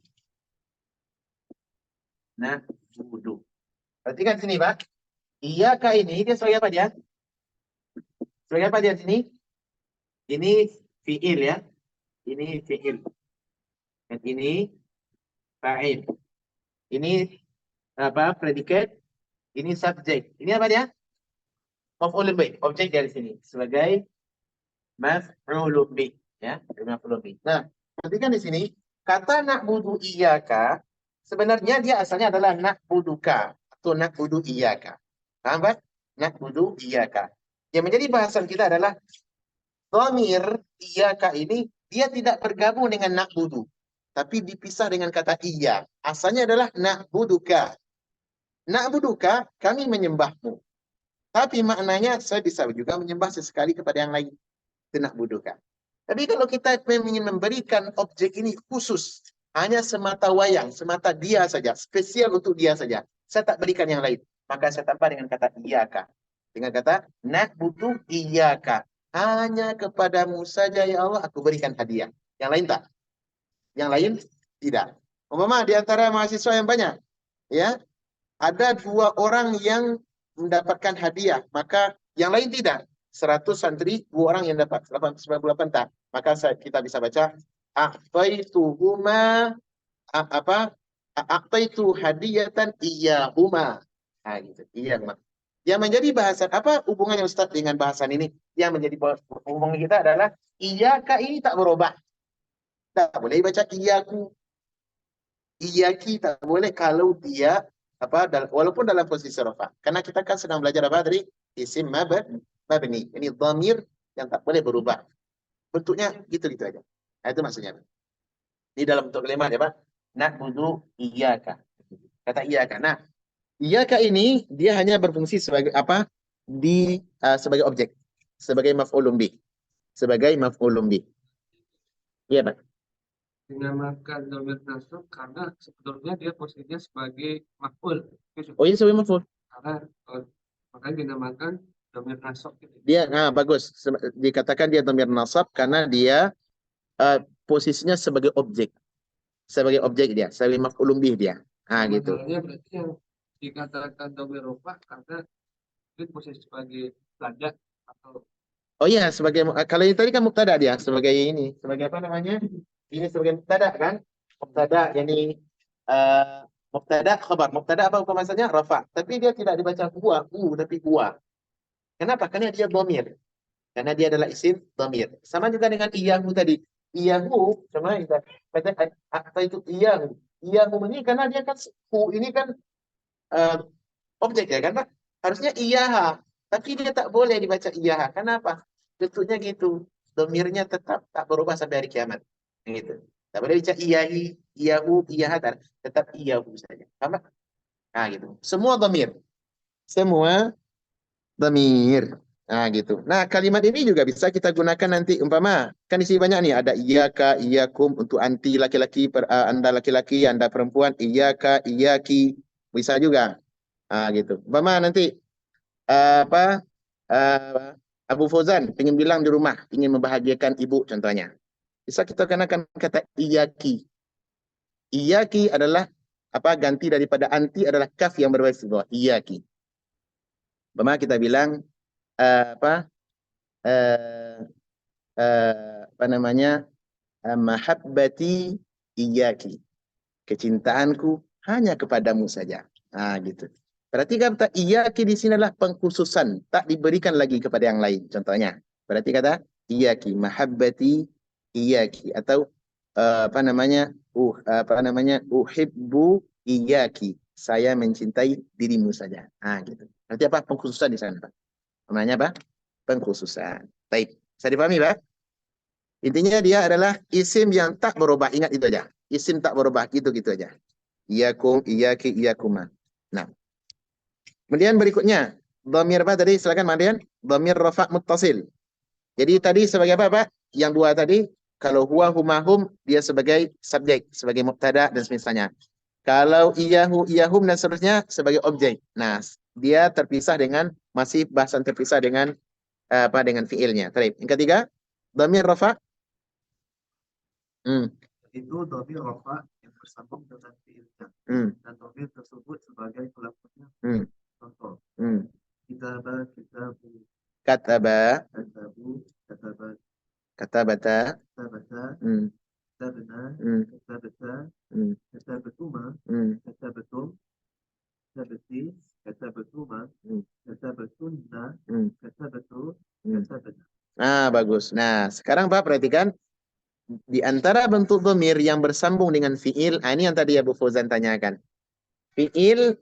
Na'budu. Perhatikan sini, Pak. Iyyaka ini, dia sebagai apa dia? Sebagai apa dia sini? Ini fi'il ya. Ini fi'il. Dan ini fa'il. Ini apa? Predikat. Ini subjek. Ini apa dia? Maf'ulun bih. Objek dari sini. Sebagai maf'ulun bih. Ya. Maf'ulun bih. Nah, perhatikan di sini. Kata na'budu iyyaka. Sebenarnya dia asalnya adalah na'buduka. Atau na'budu iyyaka. Paham, Pak? Na'budu iyyaka. Yang menjadi bahasan kita adalah dhamir iyyaka ini dia tidak bergabung dengan na'budu, tapi dipisah dengan kata iya. Asalnya adalah na'buduka. Na'buduka, kami menyembahmu. Tapi maknanya saya bisa juga menyembah sesekali kepada yang lain. Itu na'buduka. Tapi kalau kita ingin memberikan objek ini khusus, hanya semata wayang, semata dia saja, spesial untuk dia saja, saya tak berikan yang lain. Maka saya tambah dengan kata iyaka. Dengan kata na'budu iyaka. Hanya kepadamu saja ya Allah aku berikan hadiah. Yang lain tak? Yang lain tidak. Umpama di antara mahasiswa yang banyak, ya, ada 2 orang yang mendapatkan hadiah, maka yang lain tidak. 100 santri, 2 orang yang dapat, 98 tak. Maka kita bisa baca a'taituhuma a'taitu hadiyatan iyahuma. Nah, gitu. Iyahuma. Yang menjadi bahasan apa hubungannya Ustaz dengan bahasan ini? Yang menjadi hubungan kita adalah iyaka ini tak berubah. Tak boleh baca iyaku. Iyaki tak boleh kalau dia apa walaupun dalam posisi rafa. Karena kita kan sedang belajar apa tadi? Isim mabni. Ini dhamir yang tak boleh berubah. Bentuknya gitu-gitu aja. Nah, itu maksudnya. Ini dalam bentuk kalimat ya, Pak. Na'budu iyyaka. Kata iyyaka. Nah, iyyaka ini dia hanya berfungsi sebagai apa? Sebagai objek, sebagai maf'ulun bih. Sebagai maf'ulun bih. Iya, Pak. Dinamakan dhamir nasab karena sebetulnya dia posisinya sebagai maf'ul. Oh, ini sebagai maf'ul. Karena makanya dinamakan dhamir nasab gitu. Dia bagus. Dikatakan dia dhamir nasab karena dia posisinya sebagai objek. Sebagai objek dia, sebagai maf'ulun bih dia. Gitu. Berarti yang dikatakan dhamir rafa karena dia posisi sebagai mubtada atau oh iya, sebagai kalau yang tadi kan mubtada dia, sebagai ini, sebagai apa namanya? Ini sebagai mubtada kan? Mubtada yani mubtada khabar. Mubtada apa maksudnya? Rafa. Tapi dia tidak dibaca huwa, tapi huwa. Kenapa? Karena dia dhamir. Karena dia adalah isim dhamir. Sama juga dengan iyahu tadi. Iyahu sama kita kata apa itu iyahu. Iyahu ini karena dia kan ini kan objek ya kan Pak? Harusnya iyaha. Tapi dia tak boleh dibaca iyaha. Kenapa? Bentuknya gitu. Domirnya tetap tak berubah sampai hari kiamat. Gitu. Tak boleh dibaca iyahi, iyahu, iyaha. Tetap iyahu saja. Paham? Nah gitu. Semua domir. Semua domir. Nah gitu. Nah kalimat ini juga bisa kita gunakan nanti. Umpama. Kan isi banyak nih. Ada iyaka, iyakum. Untuk anti laki-laki. Anda laki-laki, Anda perempuan. Iyaka, iyaki. Bisa juga. Nah gitu. Umpama nanti Abu Fauzan ingin bilang di rumah, ingin membahagiakan ibu contohnya. Bisa kita kenakan kata iyaki. Iyaki adalah ganti daripada anti adalah kaf yang berbaris bawah, iyaki. Bagaimana kita bilang apa namanya, mahabbati iyaki, kecintaanku hanya kepadamu saja. Gitu. Berarti kata iyaki di sini adalah pengkhususan, tak diberikan lagi kepada yang lain. Contohnya, berarti kata iyaki, mahabbati iyaki, atau uhibbu iyaki, saya mencintai dirimu saja. Gitu. Berarti apa? Pengkhususan di sana, Pak. Namanya apa? Pengkhususan. Baik. Bisa dipahami, Pak? Intinya dia adalah isim yang tak berubah. Ingat itu aja. Isim tak berubah. Gitu-gitu aja. Iyakum, iyaki, iyakuma. Nah. Kemudian berikutnya. Dhamir apa tadi? Silakan, Madian. Dhamir rafa' muttasil. Jadi tadi sebagai apa, Pak? Yang dua tadi. Kalau huwa, humahum, dia sebagai subjek. Sebagai mubtada dan semisalnya. Kalau iyahu, iyahum, dan seterusnya sebagai objek. Nah, dia terpisah dengan, masih bahasan terpisah dengan dengan fiilnya. Yang ketiga, dhamir rafa'. Itu dhamir rafa yang bersambung dengan fiilnya. Dan dhamir tersebut sebagai pelakunya. Contoh. Kitaba, kitabu. Kataba. Katabu, katabat. Katabata. Katabata. Katabna. Katabata. Katabatuma. Katabatum. Katabati. Katabatuma. Katabatunna. Katabatu. Katabana. Bagus. Nah, sekarang Pak perhatikan di antara bentuk dhamir yang bersambung dengan fiil, ini yang tadi Abu Fauzan tanyakan. Fiil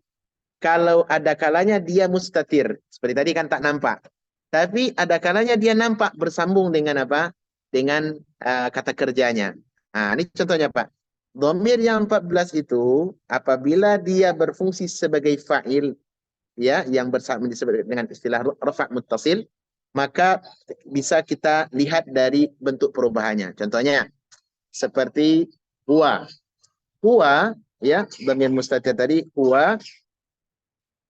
kalau ada kalanya dia mustatir, seperti tadi kan tak nampak. Tapi ada kalanya dia nampak bersambung dengan apa? Dengan kata kerjanya. Ini contohnya Pak. Dhamir yang 14 itu apabila dia berfungsi sebagai fa'il, ya, yang bersama disebut dengan istilah rafa' muttasil, maka bisa kita lihat dari bentuk perubahannya. Contohnya seperti huwa. Huwa, ya, dhamir mustatir tadi huwa,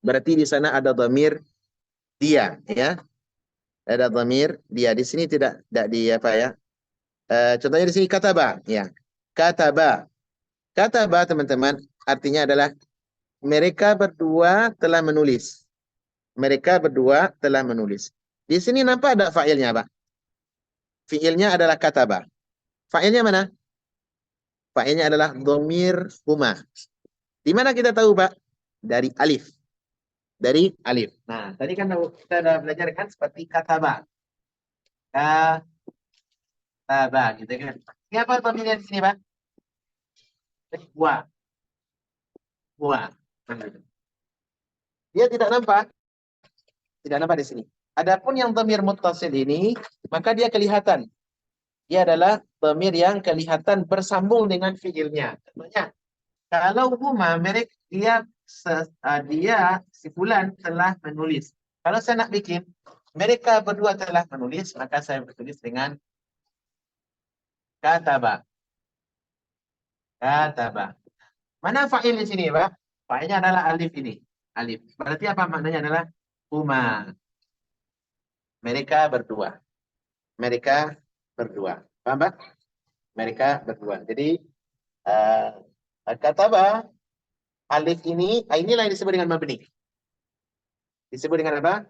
berarti di sana ada dhamir dia, ya. Ada dhamir dia. Di sini tidak di apa ya? Contohnya di sini kataba, ya. Kataba. Kataba, teman-teman, artinya adalah mereka berdua telah menulis. Mereka berdua telah menulis. Di sini nampak ada fa'ilnya, Pak. Fi'ilnya adalah kataba. Fa'ilnya mana? Fa'ilnya adalah dhamir huma. Di mana kita tahu, Pak? Dari alif. Dari alif. Nah, tadi kan kita sudah belajar kan seperti kataba. Kataba, gitu kan. Ini apa pemilihan di sini, Pak? Wa. Wa. Dia tidak nampak. Tidak nampak di sini. Adapun yang dhamir muttasil ini, maka dia kelihatan. Dia adalah dhamir yang kelihatan bersambung dengan fiilnya. Contohnya, kalau huma, dia si fulan telah menulis. Kalau saya nak bikin, mereka berdua telah menulis, maka saya bertulis dengan kataba. Kataba. Mana fa'il di sini, Pak? Fa'ilnya adalah alif ini. Alif. Berarti apa maknanya adalah huma. Mereka berdua. Mereka berdua. Paham, Pak? Mereka berdua. Jadi, kataba, alif inilah yang disebut dengan mabni. Disebut dengan apa?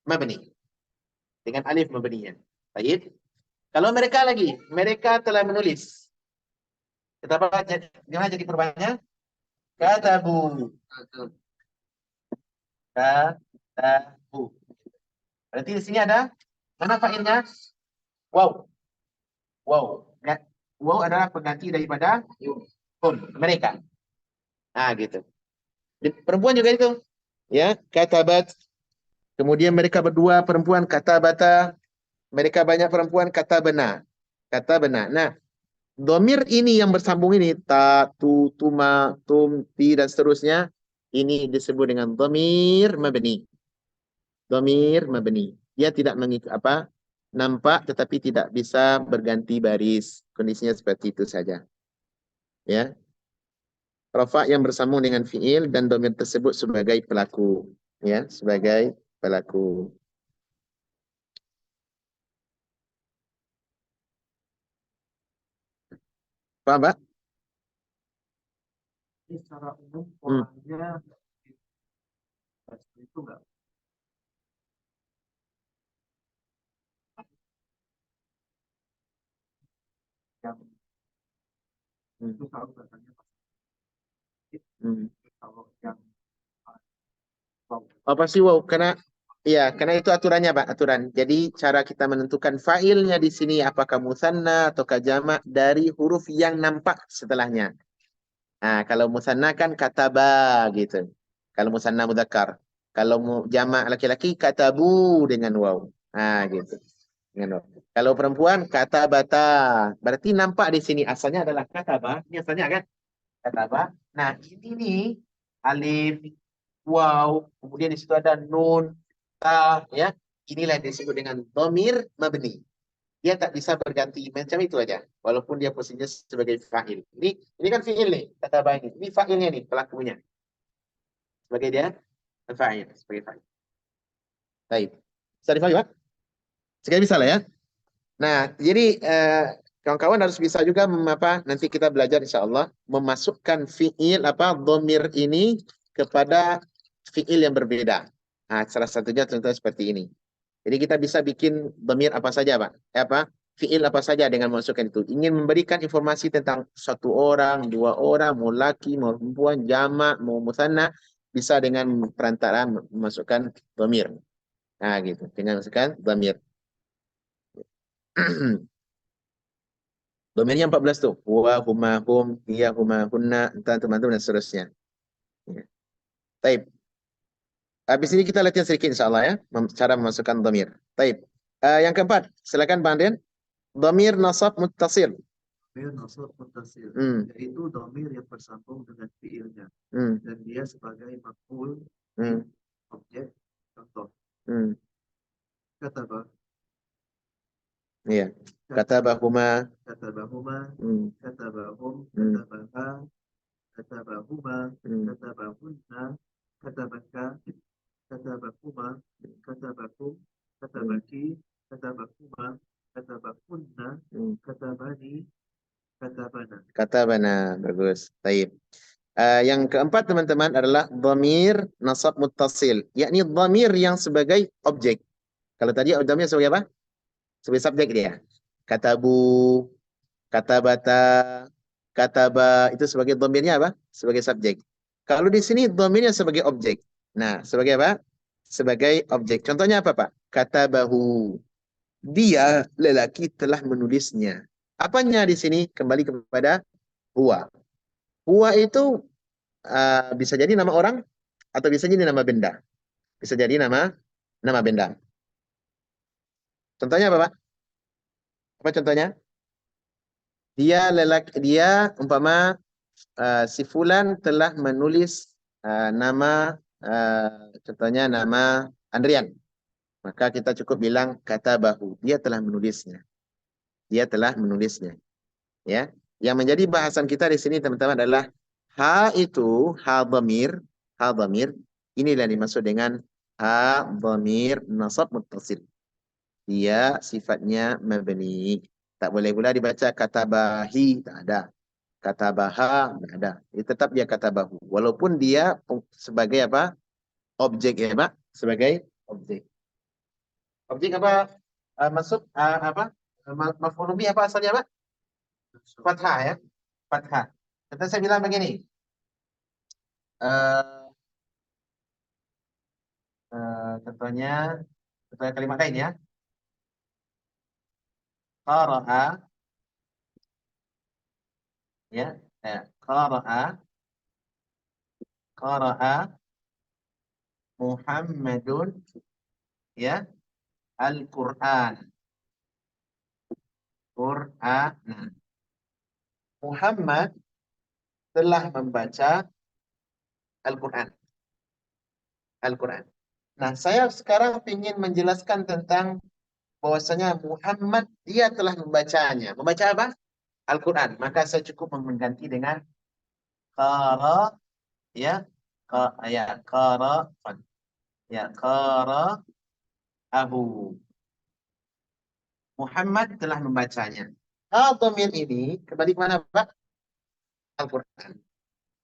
Mabni. Dengan alif mabninya. Baik. Kalau mereka lagi, mereka telah menulis. Gimana jadi perubahannya? Katabu. Katabu. Berarti di sini ada mana fa'ilnya? Wow. Wow. Wow adalah pengganti daripada mereka. Gitu. Perempuan juga itu. Ya, katabat. Kemudian mereka berdua perempuan katabata. Mereka banyak perempuan katabana. Katabana. Nah, dhamir ini yang bersambung ini ta, tu, tuma, tum, ti, dan seterusnya, ini disebut dengan dhamir mabni. Dhamir mabni. Dia tidak mengikut nampak tetapi tidak bisa berganti baris. Kondisinya seperti itu saja. Ya. Rafa yang bersambung dengan fiil dan dhamir tersebut sebagai pelaku, ya, sebagai pelaku. Paham, Pak? Ini secara umum polanya itu enggak yang itu selalu katanya kalau yang Apa sih wow? Karena itu aturannya, Pak, aturan. Jadi cara kita menentukan fa'ilnya di sini apakah musanna ataukah jamak dari huruf yang nampak setelahnya. Nah, kalau musanna kan kataba gitu. Kalau musanna mudzakkar. Kalau jamak laki-laki katabu dengan waw. Nah, gitu. Dengan waw. Kalau perempuan katabata. Berarti nampak di sini asalnya adalah kataba. Ini asalnya kan kataba. Nah, ini nih alif, waw, kemudian di situ ada nun, ta, ya. Inilah yang disebut dengan dhamir mabni. Dia tak bisa berganti macam itu aja, walaupun dia posisinya sebagai fa'il. Ini kan fi'il nih, kata baik ini fa'ilnya nih, pelakunya. Sebagai dia fa'il, sebagai fa'il. Baik. Bisa difahami, Pak? Sekali bisa lah ya. Nah, jadi kawan-kawan harus bisa juga nanti kita belajar insya Allah memasukkan fi'il dhamir ini kepada fi'il yang berbeda. Nah, salah satunya contohnya seperti ini. Jadi kita bisa bikin dhamir apa saja, Pak. Fi'il apa saja dengan memasukkan itu. Ingin memberikan informasi tentang satu orang, dua orang, mau laki, mau perempuan, jamak, mau musanna, bisa dengan perantara memasukkan dhamir. Nah, gitu. Dengan memasukkan dhamir. Domainnya 14 tuh. Huwa, huma, hum, hiya, huma, hunna, entah, teman-teman, dan seterusnya. Ya. Taib. Habis ini kita latihan sedikit insya Allah ya. Cara memasukkan dhamir. Taib. Yang keempat. Silakan Bang Andrian. Dhamir nasab muttasil. dhamir nasab muttasil, Hmm. yaitu dhamir yang bersambung dengan fiilnya. Dan dia sebagai maf'ul objek. Contoh. Kataba. Iya. Katabahuma. Katabahuma. Katabahum. Katabaha. Katabahuma. Katabahunna. Katabaka. Katabahuma. Katabakum. Katabaki. Katabahuma. Katabakunna. Katabani. Katabana. Katabana. Bagus. Taib. Yang keempat teman-teman adalah dhamir nasab muttasil, yakni dhamir yang sebagai objek. Kalau tadi dhamir sebagai apa? Sebagai subjek dia. Katabu, katabata, kataba itu sebagai dhamirnya apa? Sebagai subjek. Kalau di sini dhamirnya sebagai objek. Nah, sebagai apa? Sebagai objek. Contohnya apa, Pak? Katabahu. Dia lelaki telah menulisnya. Apanya di sini? Kembali kepada huwa. Huwa itu bisa jadi nama orang atau bisa jadi nama benda. Bisa jadi nama benda. Contohnya apa, Pak? Apa contohnya? Dia umpama si fulan telah menulis nama contohnya nama Andrian. Maka kita cukup bilang kata bahu. Dia telah menulisnya. Dia telah menulisnya. Ya. Yang menjadi bahasan kita di sini teman-teman adalah ha dhamir, inilah yang dimaksud dengan ha dhamir nasab muttasil. Dia sifatnya mabni. Tak boleh pula dibaca kata bahi, tak ada. Kata baha, tak ada. Dia tetap dia kata bahu. Walaupun dia sebagai apa? Objek ya, Pak. Sebagai objek. Objek apa? Masuk apa? Maf'ul bih apa asalnya, Pak? Fathah ya. Fathah. Kita saya bilang begini. Uh, contohnya kalimat lain ya. Qara'a ya. Qara'a Muhammadun ya Al-Qur'an. Qur'an. Muhammad telah membaca Al-Quran. Al-Quran. Nah, saya sekarang ingin menjelaskan tentang bahwasanya Muhammad dia telah membacanya. Membaca apa? Al-Quran. Maka saya cukup mengganti dengan qara ya qara abu. Muhammad telah membacanya. Dhamir ini kembali ke mana, Pak? Al-Quran.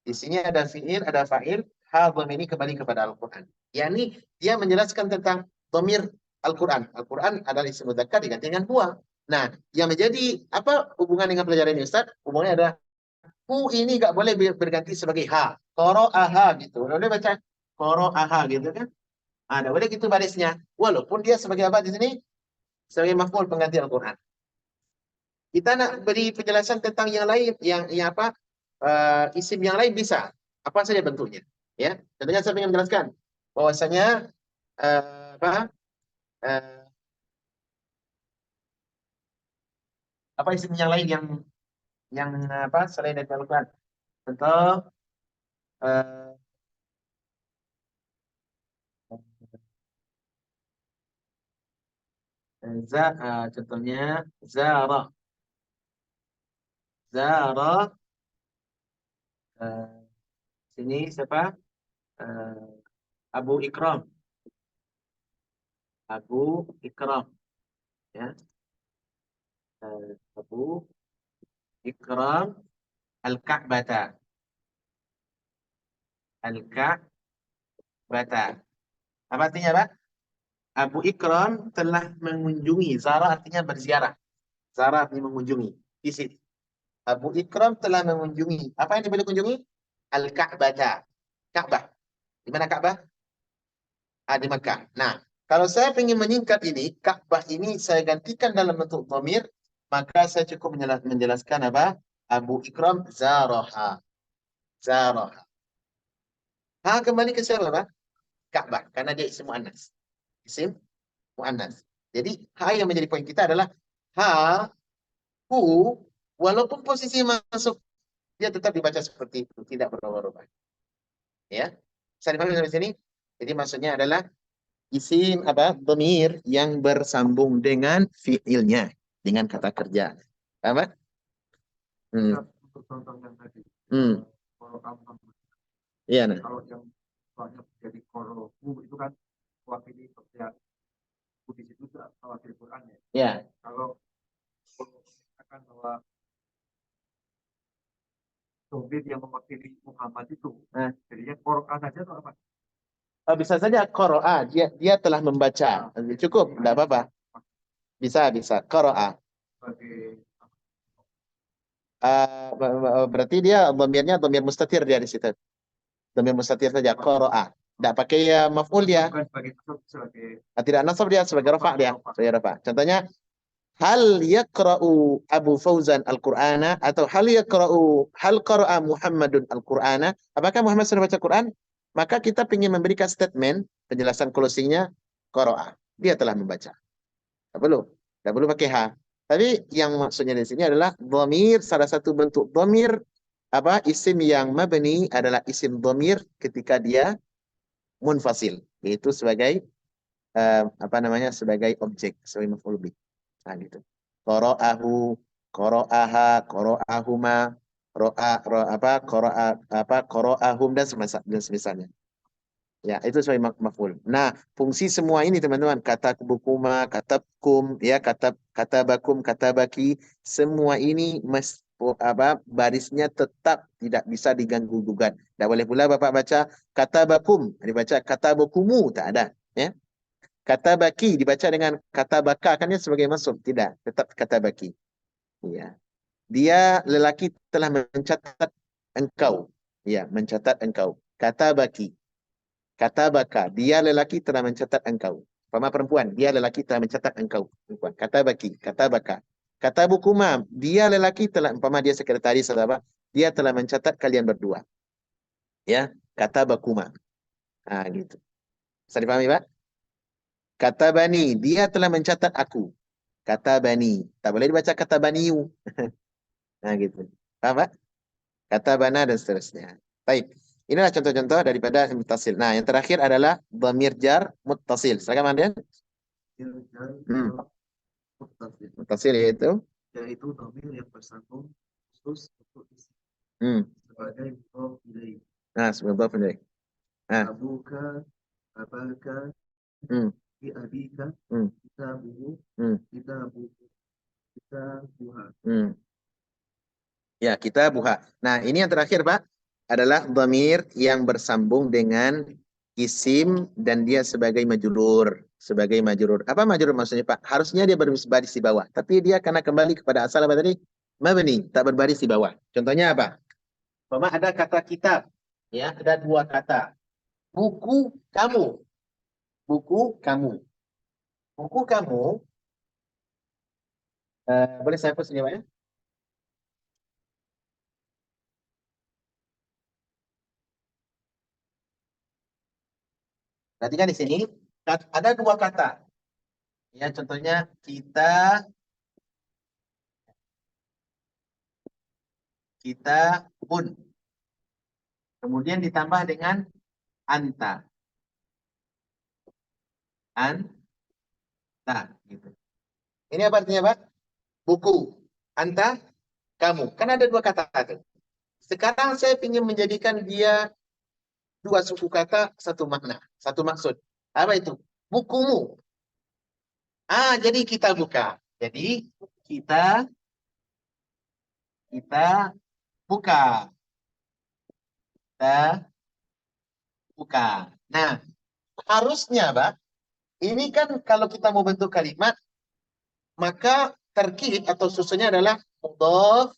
Di sini ada fi'il, ada fa'il. Ha dhamir ini kembali kepada Al-Quran. Yani dia menjelaskan tentang dhamir Al-Quran. Al-Quran adalah isim mudzakkar diganti dengan huwa. Nah, yang menjadi apa hubungan dengan pelajaran ini Ustaz? Hubungannya ada hu ini nggak boleh berganti sebagai ha. Qoro'aha gitu. Boleh baca qoro'aha gitu kan? Ada boleh gitu barisnya. Walaupun dia sebagai apa di sini? Sebagai maf'ul pengganti Al-Quran. Kita nak beri penjelasan tentang yang lain, yang apa isim yang lain bisa, apa saja bentuknya, ya. Contohnya saya ingin menjelaskan bahwasanya uh, apa isim yang lain yang apa selain dari Al-Quran. Contoh uh, contohnya zara, zara uh, sini siapa? Abu Ikram, Abu Ikram, ya. Abu Ikram Al-Ka'bata, Al-Ka'bata. Apa artinya, Pak? Abu Ikram telah mengunjungi. Zara artinya berziarah. Zara artinya mengunjungi. Visit. Abu Ikram telah mengunjungi. Apa yang boleh kunjungi? Al-Ka'bah. Ka'bah. Di mana Ka'bah? Di Makkah. Nah, kalau saya ingin menyingkat ini, Ka'bah ini saya gantikan dalam bentuk dhamir, maka saya cukup menjelaskan apa? Abu Ikram zaraha. Zaraha. Kembali ke siapa, Pak? Ka'bah. Karena dia isim mu'annas. Isim mu'annas. Jadi, yang menjadi poin kita adalah hu, walaupun posisi masuk, dia tetap dibaca seperti itu, tidak berubah-ubah. Ya, bisa dipahami sampai sini? Jadi maksudnya adalah isim apa? Dhamir yang bersambung dengan fiilnya, dengan kata kerja. Paham, Pak? Untuk contoh yang tadi, kalau iya, nah. kalau yang banyak jadi kalau itu kan wakili kerja di situ wakil Quran ya. Ya. Kalau akan bahwa Sobir yang mewakili Muhammad itu, jadinya Quran saja atau apa? Bisa saja qara'a, dia telah membaca. Cukup, enggak apa-apa. Bisa. Qara'a. Berarti dia dhamirnya dhamir mustatir dia di situ. Dhamir mustatir saja, qara'a. Enggak pakai maf'ul ya. Tidak nasab dia sebagai rafa' dia. Sebagai rafa'. Contohnya hal yaqra'u Abu Fauzan Al-Qur'ana atau hal qara'a Muhammadun Al-Qur'ana. Apakah Muhammad sudah baca Quran? Maka kita ingin memberikan statement penjelasan closingnya qara'a. Dia telah membaca. Tak perlu pakai ha. Tapi yang maksudnya di sini adalah dhamir, salah satu bentuk dhamir apa isim yang mabni adalah isim dhamir ketika dia munfasil, yaitu sebagai apa namanya sebagai objek, sebagai maf'ul bih. Nah, gitu. Qara'ahu, qara'aha, qara'ahuma, qara'ahum dan semisalnya. Ya, itu sebagai maf'ul. Nah, fungsi semua ini teman-teman, kata bukuma, kata kum, ya, kata bakum, kata baki, semua ini barisnya tetap tidak bisa diganggu gugat. Tidak boleh pula Bapak baca kata bakum, dibaca kata bukumu, tak ada, ya. Kata baki dibaca dengan kata baka, kan dia sebagai masuk, tidak, tetap kata baki. Ya. Dia lelaki telah mencatat engkau. Ya, mencatat engkau. Kata baki. Kata baka, dia lelaki telah mencatat engkau. Pama perempuan, dia lelaki telah mencatat engkau. Perempuan. Kata baki, kata baka. Kata bukuma, dia lelaki telah, umpama dia sekretaris atau apa, dia telah mencatat kalian berdua. Ya, kata bakuma. Nah, gitu. Bisa dipahami, Pak? Kata bani, dia telah mencatat aku. Kata bani. Tak boleh dibaca kata baniu. Nah, gitu. Paham, Pak? Kata bana dan seterusnya. Baik. Inilah contoh-contoh daripada muttasil. Nah, yang terakhir adalah dhamir jar muttasil. Silakan, Mandian. Muttasil yaitu dhamir yang bersambung khusus untuk isi sebagai mudhaf ilaih. Nah, sebagai mudhaf ilaih. Abuka, abaka, bi abika, kitabuhu, kitabuha. Ya, kita buha. Nah, ini yang terakhir, Pak. adalah dhamir yang bersambung dengan isim dan dia sebagai majrur. Sebagai majrur. Apa majrur maksudnya, Pak? Harusnya dia berbaris di bawah. Tapi dia karena kembali kepada asal apa tadi? Mabni, tak berbaris di bawah. Contohnya apa? Mama ada kata kitab. Ya, ada dua kata. Buku kamu. Buku kamu. Buku kamu. Boleh saya hapus ini, Pak ya? Perhatikan di sini ada dua kata. Ya, contohnya kita pun. Kemudian ditambah dengan anta. Anta gitu. Ini apa artinya, Pak? Buku. Anta, kamu. Kan ada dua kata itu. Sekarang saya ingin menjadikan dia dua suku kata, satu makna, satu maksud. Apa itu? Bukumu. Jadi kita buka. Jadi kita buka. Kita buka. Nah, harusnya, Pak, ini kan kalau kita mau bentuk kalimat, maka terkib atau susunnya adalah mudhaf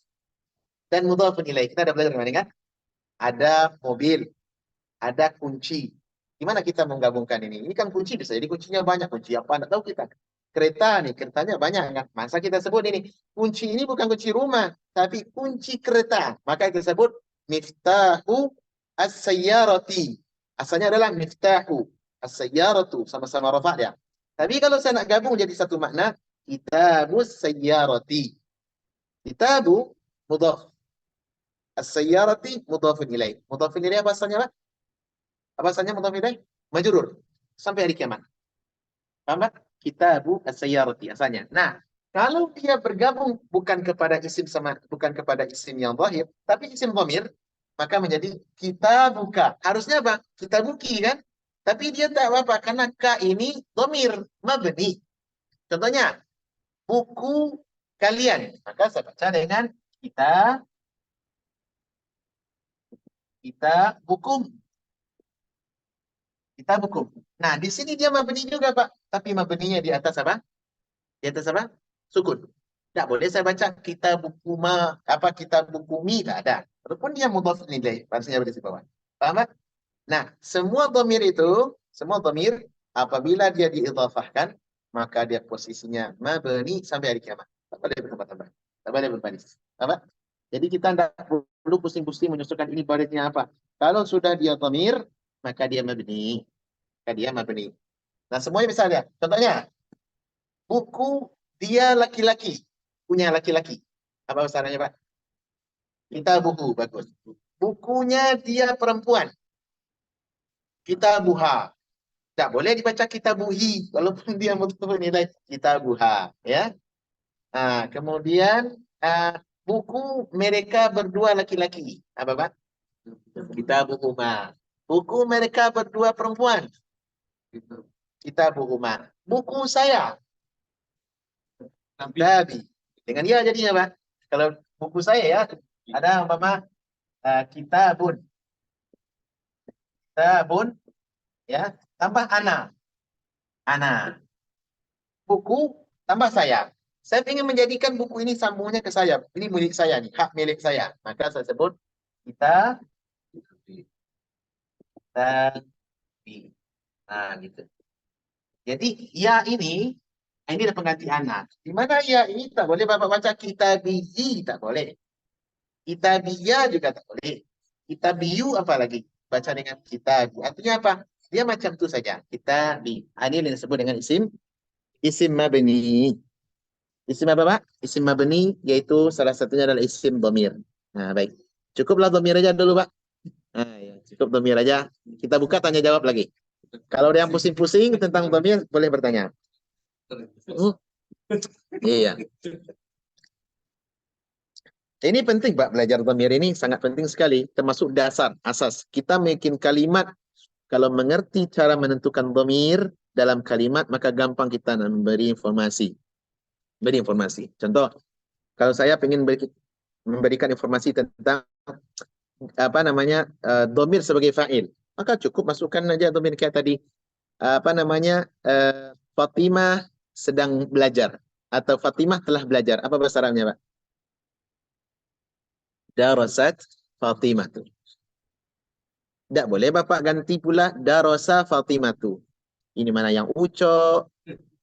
dan mudhaf ilaih. Kita ada belajar kemarin kan? Ada mobil, ada kunci. Gimana kita menggabungkan ini? Ini kan kunci bisa jadi kuncinya banyak. Kunci apa? Nggak tahu kita. Kereta nih, keretanya banyak kan? Masa kita sebut ini? Kunci ini bukan kunci rumah, tapi kunci kereta. Maka kita sebut miftahu as-sayyarati. Asalnya adalah miftahu as-sayyaratu. Sama-sama rafa' ya. Tapi kalau saya nak gabung jadi satu makna, kitabus sayyarati. Kitabu mudhaf. As-sayyarati mudhafun ilaih. Mudhafun ilaih apa asalnya, Pak? Apa asalnya mudhaf ilaih? Majrur. Sampai hari kiamat. Paham, Pak? Kitabu as-sayyarati asalnya. Nah, kalau dia bergabung bukan kepada isim yang zahir, tapi isim dhamir, maka menjadi kita buka. Harusnya apa? Kita buki kan? Tapi dia tak apa karena ka ini dhamir mabni. Contohnya, buku kalian. Maka saya baca dengan kita bukum. Kita bukum. Nah, di sini dia mabni juga, Pak. Tapi mabninya di atas apa? Di atas apa? Sukun. Tidak boleh saya baca kita bukuma, kita bukumi, tidak ada. Walaupun dia mudhaf nilai, maksudnya berada di bawah. Paham, Pak? Nah, semua dhamir apabila dia diidhafahkan, maka dia posisinya mabni sampai hari kiamat. Tak boleh bertambah-tambah. Tak boleh berbaris. Apa? Jadi kita tidak perlu pusing-pusing menyusulkan ini barisnya apa. Kalau sudah dia dhamir, maka dia mabni. Nah, semuanya bisa lihat. Contohnya, buku dia laki-laki. Punya laki-laki. Apa usahanya, Pak? Kita buku. Bagus. Bukunya dia perempuan. Kita buha. Tidak boleh dibaca kita buhi. Walaupun dia betul nilai kita buha. Ya. Nah, kemudian buku mereka berdua laki-laki. Apa, Pak? Kita buhuma. Buku mereka berdua perempuan. Kita buhuma. Buku saya. Nabi. Dengan dia jadinya, Pak. Kalau buku saya ya, ada umpama kitabun. Kitabun, ya, tambah ana. Ana. Buku, tambah saya. Saya ingin menjadikan buku ini sambungnya ke saya. Ini milik saya nih, hak milik saya. Maka saya sebut kita. Nah, gitu. Jadi, ya ini adalah pengganti ana. Di mana ya ini tak boleh Bapak baca kitabiyi, tak boleh. Kitabiyah juga tak boleh. Kitabiyu apalagi baca dengan kitabu. Artinya apa? Dia macam itu saja. Kitabi. Ini yang disebut dengan isim mabni. Isim apa, Pak? Isim mabni yaitu salah satunya adalah isim dhamir. Nah, baik. Cukuplah dhamir aja dulu, Pak. Nah, ya, cukup dhamir aja. Kita buka tanya jawab lagi. Kalau ada yang pusing-pusing tentang dhamir boleh bertanya. Iya. Ini penting, Pak, belajar dhamir ini sangat penting sekali, termasuk dasar, asas. Kita bikin kalimat, kalau mengerti cara menentukan dhamir dalam kalimat, maka gampang kita memberi informasi. Beri informasi. Contoh, kalau saya ingin memberikan informasi tentang apa namanya domir sebagai fa'il, maka cukup masukkan aja domir kayak tadi. Apa namanya Fatimah sedang belajar atau Fatimah telah belajar. Apa bahasa Arabnya, Pak? Darasat Fatimah tuh. Tidak boleh Bapak ganti pula darasa Fatimah tuh. Ini mana yang uco,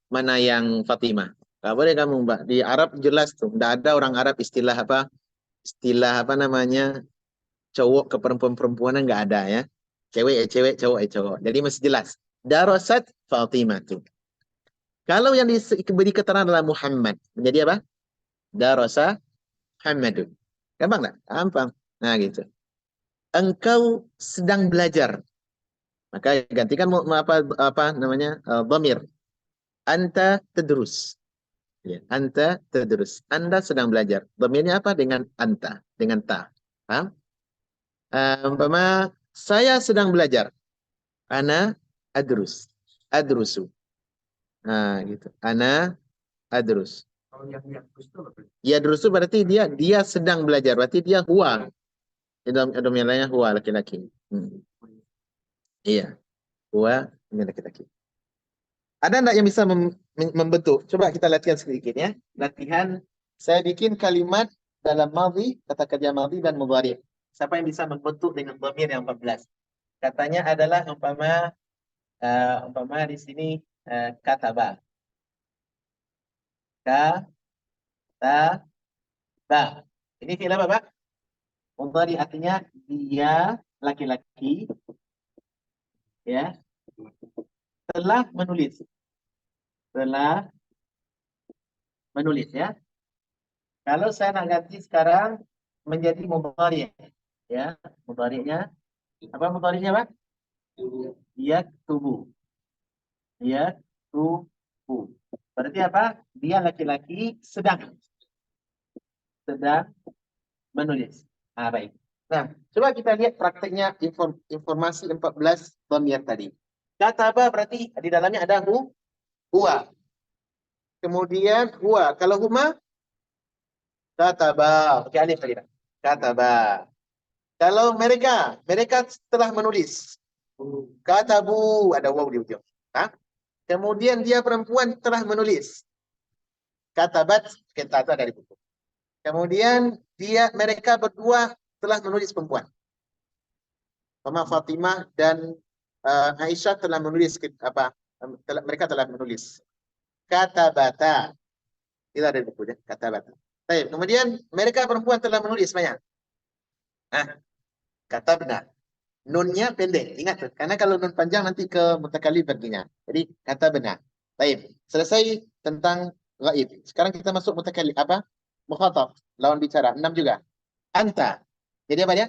mana yang Fatimah. Tidak boleh kamu, Mbak. Di Arab jelas tuh. Tidak ada orang Arab istilah apa? Istilah apa namanya? Cowok ke perempuan-perempuanan nggak ada ya. Cewek cewek, cowok cowok. Jadi masih jelas. Darasat Fatimah tuh. Kalau yang diberi keterangan adalah Muhammad, menjadi apa? Darasa Muhammadun. Gampang nggak? Gampang. Nah gitu. Engkau sedang belajar. Maka gantikan apa namanya dhamir. Anta tadrus. Ya, anta tadrus. Anda sedang belajar. Dhamirnya apa? Dengan anta, dengan ta. Paham? Umpama saya sedang belajar. Ana adrus. Adrusu. Nah, gitu. Ana adrus. Kalau yang itu apa? Ya drusu berarti dia sedang belajar. Berarti dia huwa. Dominannya huwa laki-laki. Iya. Huwa dominan laki-laki. Ada enggak yang bisa membentuk? Coba kita latihan sedikit ya. Latihan. Saya bikin kalimat dalam madhi, kata kerja madhi dan mudhari'. Siapa yang bisa membentuk dengan dhamir yang 14? Katanya adalah umpama di sini kataba. Kataba. Ini fi'il apa, Pak? Mudhari artinya dia laki-laki ya telah menulis. Telah menulis ya. Kalau saya nak ganti sekarang menjadi mudhari ya. Mudhari'nya apa mudhari'nya, Pak? Yaktubu. Yaktubu. Berarti apa? Dia laki-laki sedang menulis. Ah, baik. Nah, coba kita lihat prakteknya informasi 14 dhamir tadi. Kataba berarti di dalamnya ada huwa. Kemudian huwa. Kalau huma, kataba. Pakai alif tadi. Kataba. Kalau mereka telah menulis. Katabu. Ada waw di ujung. Hah? Kemudian dia perempuan telah menulis. Katabat. Kita ada dari buku. Kemudian mereka berdua telah menulis perempuan. Mama Fatimah dan Aisyah telah menulis mereka telah menulis. Katabata. Itu ada di buku ya, katabata. Baik, kemudian mereka perempuan telah menulis banyak. Katabna. Nunnya pendek, ingat tuh. Karena kalau nun panjang nanti ke mutakallim perginya. Jadi katabna. Baik, selesai tentang ghaib. Sekarang kita masuk mutakallim apa? Mukhatab, lawan bicara. 6 juga. Anta. Jadi apa dia?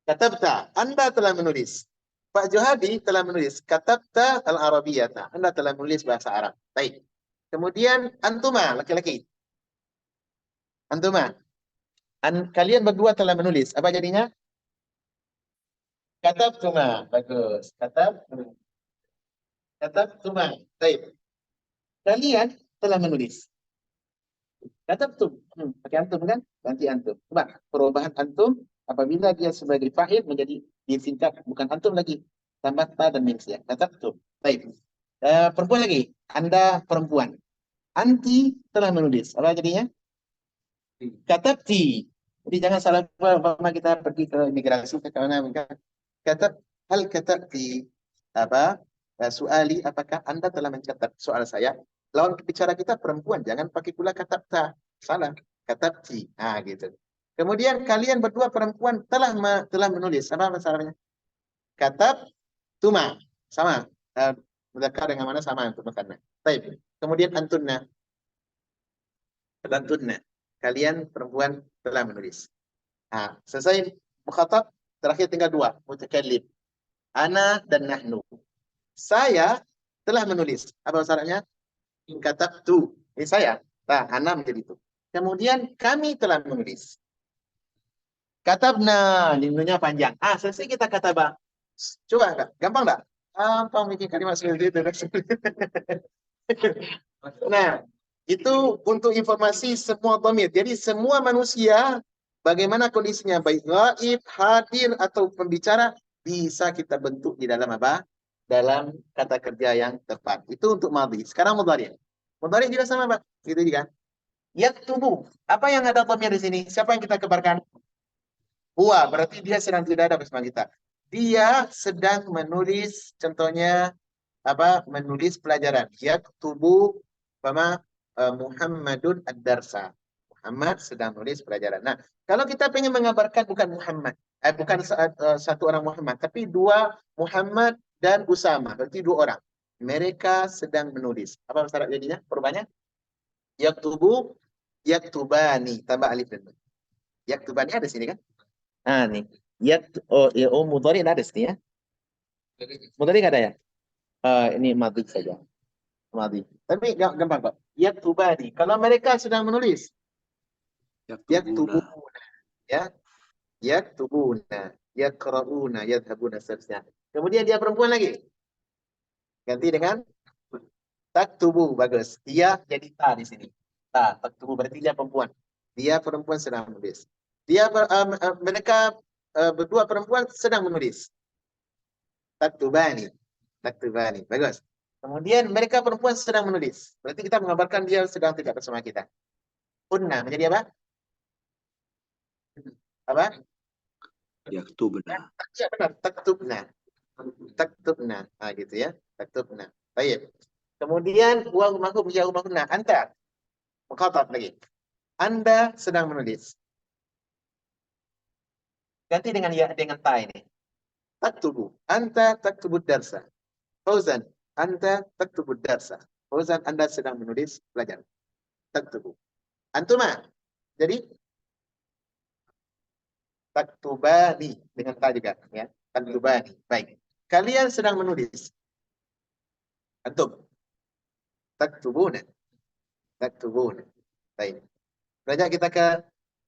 Katabta. Anda telah menulis. Pak Johabi telah menulis. Katabta al-Arabiyata. Anda telah menulis bahasa Arab. Baik. Kemudian antuma, laki-laki. Antuma. Kalian berdua telah menulis. Apa jadinya? Katabtuma. Bagus. Katabtuma. Baik. Kalian telah menulis. Katabtum. Pakai antum kan? Ganti antum. Coba perubahan antum apabila dia sebagai fa'il menjadi disingkat bukan antum lagi. Tambah ta dan mim ya. Katabtum. Baik. Perempuan lagi. Anda perempuan. Anti telah menulis. Apa jadinya? Katabti. Jadi jangan salah paham kita pergi ke imigrasi karena hal katabti apa? Soali apakah Anda telah mencatat soal saya? Lawan bicara kita perempuan, jangan pakai pula katabta. Salah. Katabti. Ah gitu. Kemudian kalian berdua perempuan telah menulis. Apa masalahnya? Katab tuma. Sama. Mudzakkar dengan mana sama untuk makannya. Baik. Kemudian antunna. Antunna. Kalian perempuan telah menulis. Nah, selesai mukhatab, terakhir tinggal 2, mutakallim. Ana dan nahnu. Saya telah menulis. Apa masalahnya? Katabtu. Ini saya. Nah, ana menjadi itu. Kemudian kami telah menulis. Katabna, linunya panjang. Selesai kita kataba. Coba enggak? Gampang enggak? Gampang bikin kalimat seperti itu. Nah, itu untuk informasi semua dhamir. Jadi semua manusia bagaimana kondisinya, baik gaib, hadir, atau pembicara, bisa kita bentuk di dalam apa? Dalam kata kerja yang tepat. Itu untuk madhi. Sekarang mudhari. Mudhari juga sama, Pak. Gitu juga. Yaktubu. Apa yang ada dhamir di sini? Siapa yang kita kebarkan? Huwa. Berarti dia sedang tidak ada bersama kita. Dia sedang menulis, contohnya apa? Menulis pelajaran. Yaktubu sama Muhammadun ad-darsa. Muhammad sedang menulis pelajaran. Nah, kalau kita ingin mengabarkan bukan Muhammad, bukan satu orang Muhammad, tapi dua Muhammad dan Usama, berarti dua orang. Mereka sedang menulis. Apa syarat jadinya? Perubahannya? Yaktubu, yaktubani, tambah alif dan nun. Yaktubani ada sini kan? Ah, nih. Mudhari ada sini ya. Mudhari nggak ada ya? Ini madhi saja. Madhi. Tapi gampang, Pak. Yaktubani. Kalau mereka sedang menulis, yaktubuna, ya, yaktubuna, yakra'una, yadhabuna, seterusnya. Kemudian dia perempuan lagi. Ganti dengan taktubu, bagus. Dia jadi ta di sini. Ta, taktubu berarti dia perempuan. Dia perempuan sedang menulis. Mereka berdua perempuan sedang menulis. Taktubani, taktubani, bagus. Kemudian mereka perempuan sedang menulis. Berarti kita mengabarkan dia sedang tidak bersama kita. Unna menjadi apa? Apa? Yaktubna. Ya benar, taktubna. Taktubna. Ah gitu ya. Taktubna. Baik. Kemudian wa mahum ya mahunna. Anta. Mukhatab lagi. Anda sedang menulis. Ganti dengan ya dengan ta ini. Taktubu. Anta taktubud darsa. Fauzan. Anta taktubud darsa. Fauzan, Anda sedang menulis pelajaran. Taktubu. Antuma. Jadi taktubani dengan ta juga ya. Taktubani. Baik. Kalian sedang menulis. Antum. Taktubuna. Taktubuna. Baik. Belajar kita ke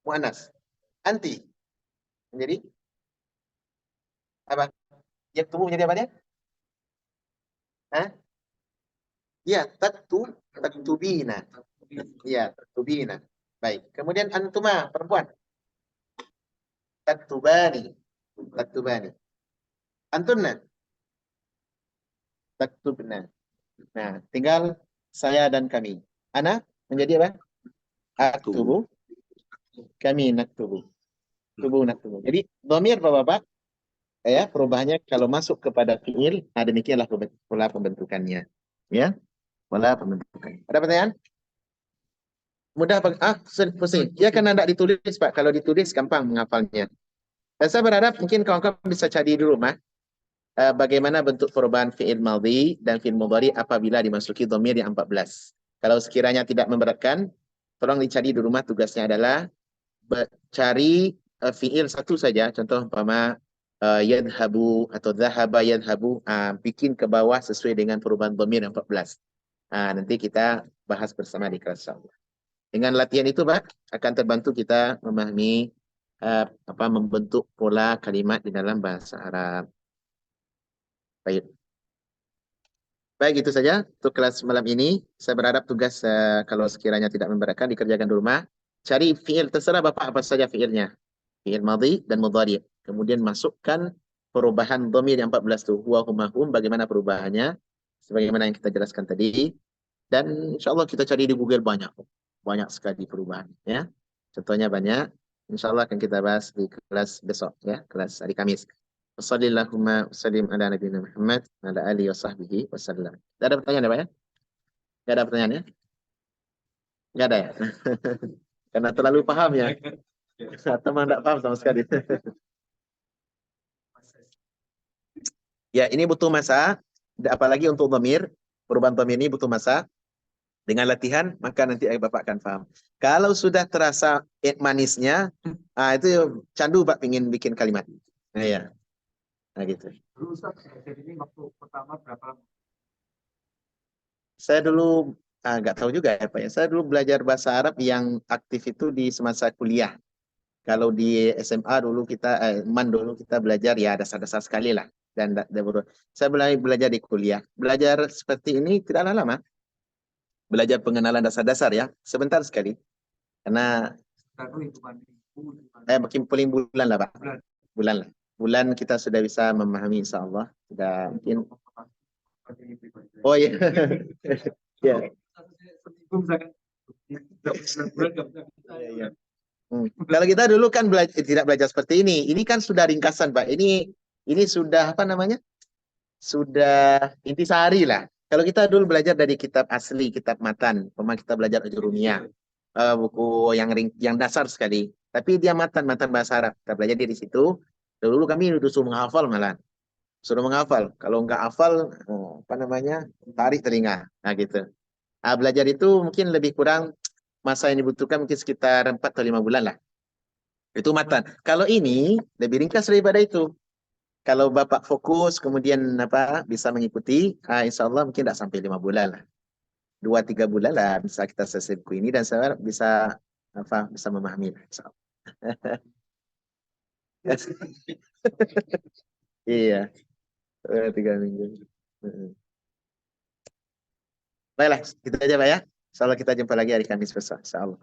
muannas. Anti. Menjadi apa? Yaktubu menjadi apa dia? Hah? Ya, taktubina. Ya, taktubina. Baik. Kemudian antuma, perempuan. Taktubani. Taktubani. Antunna. Taktubna. Nah, tinggal saya dan kami. Ana menjadi apa? Aktubu. Kami naktubu. Tubuh naktubu. Jadi, dhamir Bapak-Bapak, ya, perubahannya kalau masuk kepada fi'il, demikianlah pola pembentukannya. Ya, pola pembentukannya. Ada pertanyaan? Mudah pusing. Ya kan tidak ditulis, Pak. Kalau ditulis gampang menghafalnya. Dan saya berharap mungkin kawan-kawan bisa cari di rumah bagaimana bentuk perubahan fi'il madhi dan fi'il mudhari apabila dimasuki dhamir yang 14. Kalau sekiranya tidak memberatkan, tolong dicari di rumah. Tugasnya adalah cari fi'il satu saja, contoh umpama yadhabu atau dhahaba yadhabu, bikin ke bawah sesuai dengan perubahan dhamir yang 14. Nanti kita bahas bersama di kelas insyaallah. Dengan latihan itu, Pak, akan terbantu kita memahami membentuk pola kalimat di dalam bahasa Arab. Baik. Baik, itu saja untuk kelas malam ini. Saya berharap tugas kalau sekiranya tidak memberatkan dikerjakan di rumah. Cari fi'il, terserah Bapak apa saja fi'ilnya. Fi'il madhi dan mudhari. Kemudian masukkan perubahan dhamir yang 14 itu. Huwa, huma, hum, bagaimana perubahannya. Sebagaimana yang kita jelaskan tadi. Dan insya Allah kita cari di Google banyak. Banyak sekali perubahan. Ya. Contohnya banyak. Insya Allah akan kita bahas di kelas besok. Ya, kelas hari Kamis. Wassalillahumma sallim ala nabiyina Muhammad ala alihi wa sahbihi wasallam. Tidak ada pertanyaan ya, Pak ya? Tidak ada pertanyaan ya? Tidak ada ya? Karena terlalu paham ya. Teman tidak paham sama sekali. Ya, ini butuh masa. Apalagi untuk dhamir. Perubahan dhamir ini butuh masa. Dengan latihan, maka nanti Bapak akan paham. Kalau sudah terasa manisnya, itu candu Pak ingin bikin kalimat. Nah, ya. Nah, gitu. Dulu Ustaz, ini waktu pertama berapa lama? Saya dulu nggak tahu juga ya Pak ya. Saya dulu belajar bahasa Arab yang aktif itu di semasa kuliah. Kalau di SMA dulu kita, MAN dulu kita belajar ya dasar-dasar sekali lah. Dan saya belajar di kuliah. Belajar seperti ini tidaklah lama. Belajar pengenalan dasar-dasar ya. Sebentar sekali. Karena paling bulan lah Pak. Bulan. Bulan lah. Bulan kita sudah bisa memahami insya Allah. Sudah mungkin. Oh iya. Ya. Kalau kita dulu kan tidak belajar seperti ini. Ini kan sudah ringkasan Pak. Ini sudah apa namanya? Sudah intisari lah. Kalau kita dulu belajar dari kitab asli, kitab matan, memang kita belajar Ajurumiyah, buku yang dasar sekali. Tapi dia matan bahasa Arab. Kita belajar dari situ. Dulu kami suruh menghafal malah, suruh menghafal. Kalau nggak hafal, apa namanya, tarik telinga. Nah gitu. Belajar itu mungkin lebih kurang masa yang dibutuhkan mungkin sekitar 4 atau 5 bulan lah. Itu matan. Kalau ini lebih ringkas daripada itu. Kalau Bapak fokus kemudian apa bisa mengikuti, insya Allah mungkin tidak sampai 5 bulan lah. 2-3 bulan lah bisa kita selesai buku ini dan saya bisa bisa memahami. Iya, 3 minggu. Baiklah, kita aja Pak ya. Insya Allah kita jumpa lagi hari Kamis besok. Insya Allah.